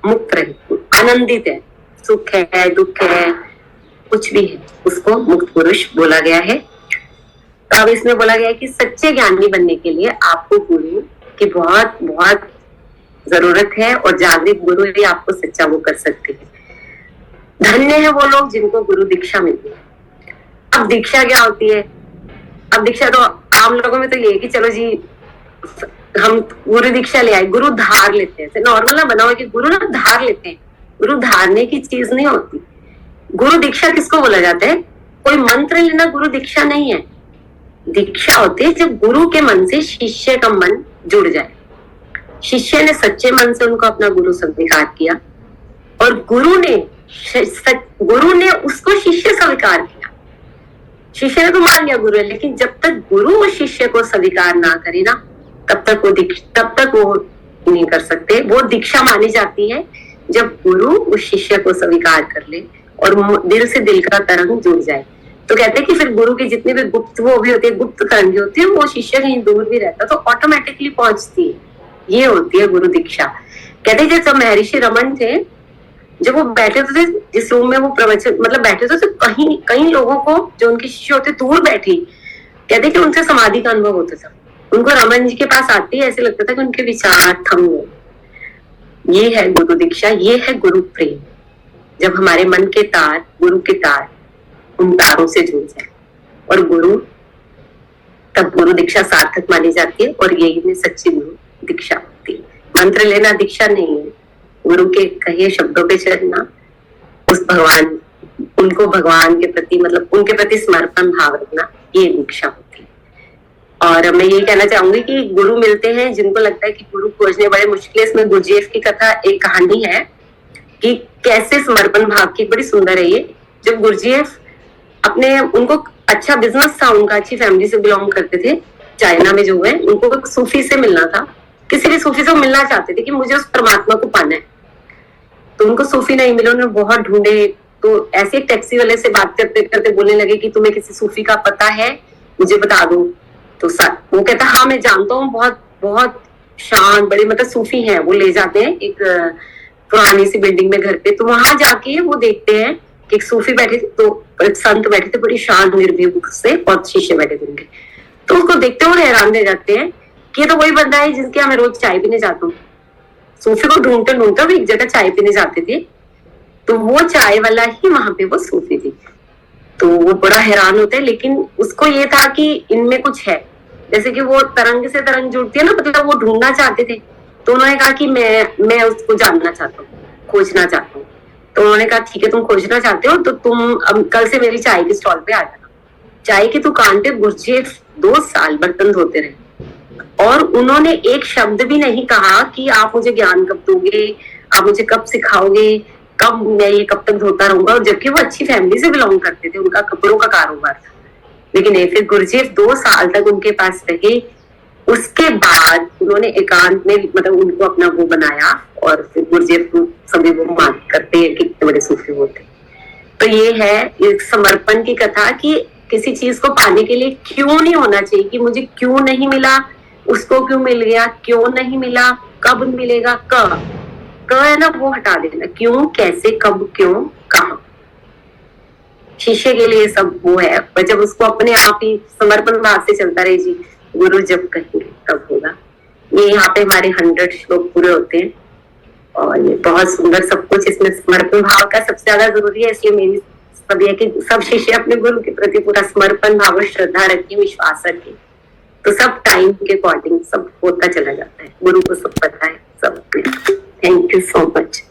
मुक्त रहे, आनंदित है, सुख है, दुख है, कुछ भी है, उसको मुक्त पुरुष बोला गया है। तो अब इसमें बोला गया है कि सच्चे ज्ञानी बनने के लिए आपको गुरु की बहुत बहुत जरूरत है, और जागृत गुरु ही आपको सच्चा वो कर सकते हैं। धन्य है वो लोग जिनको गुरु दीक्षा मिलती है। अब दीक्षा क्या होती है? अब दीक्षा तो आम लोगों में तो ये है कि चलो जी हम गुरु दीक्षा ले आए, गुरु धार लेते हैं, नॉर्मल ना बनाओ कि गुरु ना धार लेते हैं। गुरु धारने की चीज नहीं होती। गुरु दीक्षा किसको बोला जाता है? कोई मंत्र लेना गुरु दीक्षा नहीं है। दीक्षा होती है जब गुरु के मन से शिष्य का मन जुड़ जाए, शिष्य ने सच्चे मन से उनको अपना गुरु स्वीकार किया, और गुरु ने उसको शिष्य स्वीकार किया। शिष्य ने तो मान लिया गुरु है, लेकिन जब तक गुरु उस शिष्य को स्वीकार ना करे ना, तब तक वो नहीं कर सकते। वो दीक्षा मानी जाती है जब गुरु उस शिष्य को स्वीकार कर ले और दिल से दिल का तरंग जुड़ जाए। तो कहते हैं कि फिर गुरु के जितने भी गुप्त वो भी होते हैं, गुप्त तरंग होती है, वो शिष्य कहीं दूर भी रहता तो ऑटोमेटिकली पहुंचती है। ये होती है गुरु दीक्षा। कहते हैं जब महर्षि रमन थे, जब वो बैठे थे जिस रूम में वो प्रवचन मतलब बैठे थे, तो कई लोगों को जो उनके शिष्य होते दूर बैठी, कहते कि उनसे समाधि का अनुभव होता था। उनको रमन जी के पास आते ही ऐसे लगता था कि उनके विचार थम गए। ये है गुरु दीक्षा, ये है गुरु प्रेम। जब हमारे मन के तार, गुरु के तार, उन तारों से जुड़ जाए और तब गुरु दीक्षा सार्थक मानी जाती है, और यही में सच्ची गुरु दीक्षा होती है। मंत्र लेना दीक्षा नहीं है, गुरु के कहे शब्दों पे चलना, उनको भगवान के प्रति मतलब उनके प्रति समर्पण भाव रखना, ये दीक्षा होती है। और मैं ये कहना चाहूंगी कि गुरु मिलते हैं जिनको लगता है कि गुरु खोजने बड़े मुश्किल है। इसमें गुरुजीएफ की कथा, एक कहानी है कि कैसे समर्पण भाव की, बड़ी सुंदर है ये। जब गुरुजीएफ उनको अच्छा बिजनेस था, उनका अच्छी फैमिली से बिलोंग करते थे, चाइना में जो है, उनको एक सूफी से मिलना था, किसी भी सूफी से मिलना चाहते थे कि मुझे उस परमात्मा को पाना है। तो उनको सूफी नहीं मिले, उन्होंने बहुत ढूंढे। तो ऐसे एक टैक्सी वाले से बात करते करते बोलने लगे कि तुम्हें किसी सूफी का पता है, मुझे बता दो। तो वो कहता हाँ मैं जानता हूँ, बहुत बहुत शांत बड़े मतलब सूफी हैं। वो ले जाते हैं एक पुरानी सी बिल्डिंग में घर पे, तो वहां जाके वो देखते हैं कि एक सूफी बैठे थे, तो एक संत बैठे थे बड़ी शांत निर्भीक से, और शिष्य बैठे थे उनके। तो उसको देखते हुए हैरान रह जाते हैं कि ये तो वही बंदा है जिनके मैं रोज चाय पीने जाता हूँ। सूफी को ढूंढते ढूंढते वो एक जगह चाय पीने जाते थे, तो वो चाय वाला ही वहां पे वो सूफी थी। तो वो बड़ा हैरान होते हैं, लेकिन उसको ये था कि इनमें कुछ है, जैसे कि वो तरंग से तरंग जुड़ती है ना, मतलब वो ढूंढना चाहते थे। तो उन्होंने कहा कि मैं उसको जानना चाहता हूँ, खोजना चाहता हूँ। तो उन्होंने कहा ठीक है, तुम खोजना चाहते हो तो तुम अब कल से मेरी चाय के स्टॉल पे आ जाना। चाय की दुकान पे गुरुजीएफ 2 साल बर्तन धोते रहे, और उन्होंने एक शब्द भी नहीं कहा कि आप मुझे ज्ञान कब दोगे, आप मुझे कब सिखाओगे, कब मैं ये कब तक धोता रहूंगा। और जबकि वो अच्छी फैमिली से बिलोंग करते थे, उनका कपड़ों का कारोबार था, लेकिन फिर गुरुजीएफ 2 साल तक उनके पास रहे। उसके बाद उन्होंने एकांत में मतलब उनको अपना वो बनाया, और फिर गुरुजीएफ को सभी वो मान करते हैं कि कितने बड़े सूफी होते। तो ये है एक समर्पण की कथा कि किसी चीज को पाने के लिए क्यों नहीं होना चाहिए कि मुझे क्यों नहीं मिला, उसको क्यों मिल गया, क्यों नहीं मिला, कब मिलेगा, क है ना, वो हटा देना। क्यों, कैसे, कब, क्यों, कहाँ। शिष्य के लिए सब वो है, पर जब उसको अपने आप ही समर्पण भाव से चलता रहे, जी गुरु जब कहेंगे तब होगा। ये यहाँ पे हमारे 100 श्लोक पूरे होते हैं, और ये बहुत सुंदर सब कुछ। इसमें समर्पण भाव का सबसे ज्यादा जरूरी है, इसलिए मेरी सब ये कि सब शिष्य अपने गुरु के प्रति पूरा समर्पण भाव और श्रद्धा रखें, विश्वास रखें, तो सब टाइम के अकॉर्डिंग सब होता चला जाता है। गुरु को सब पता है सब। Thank you so much.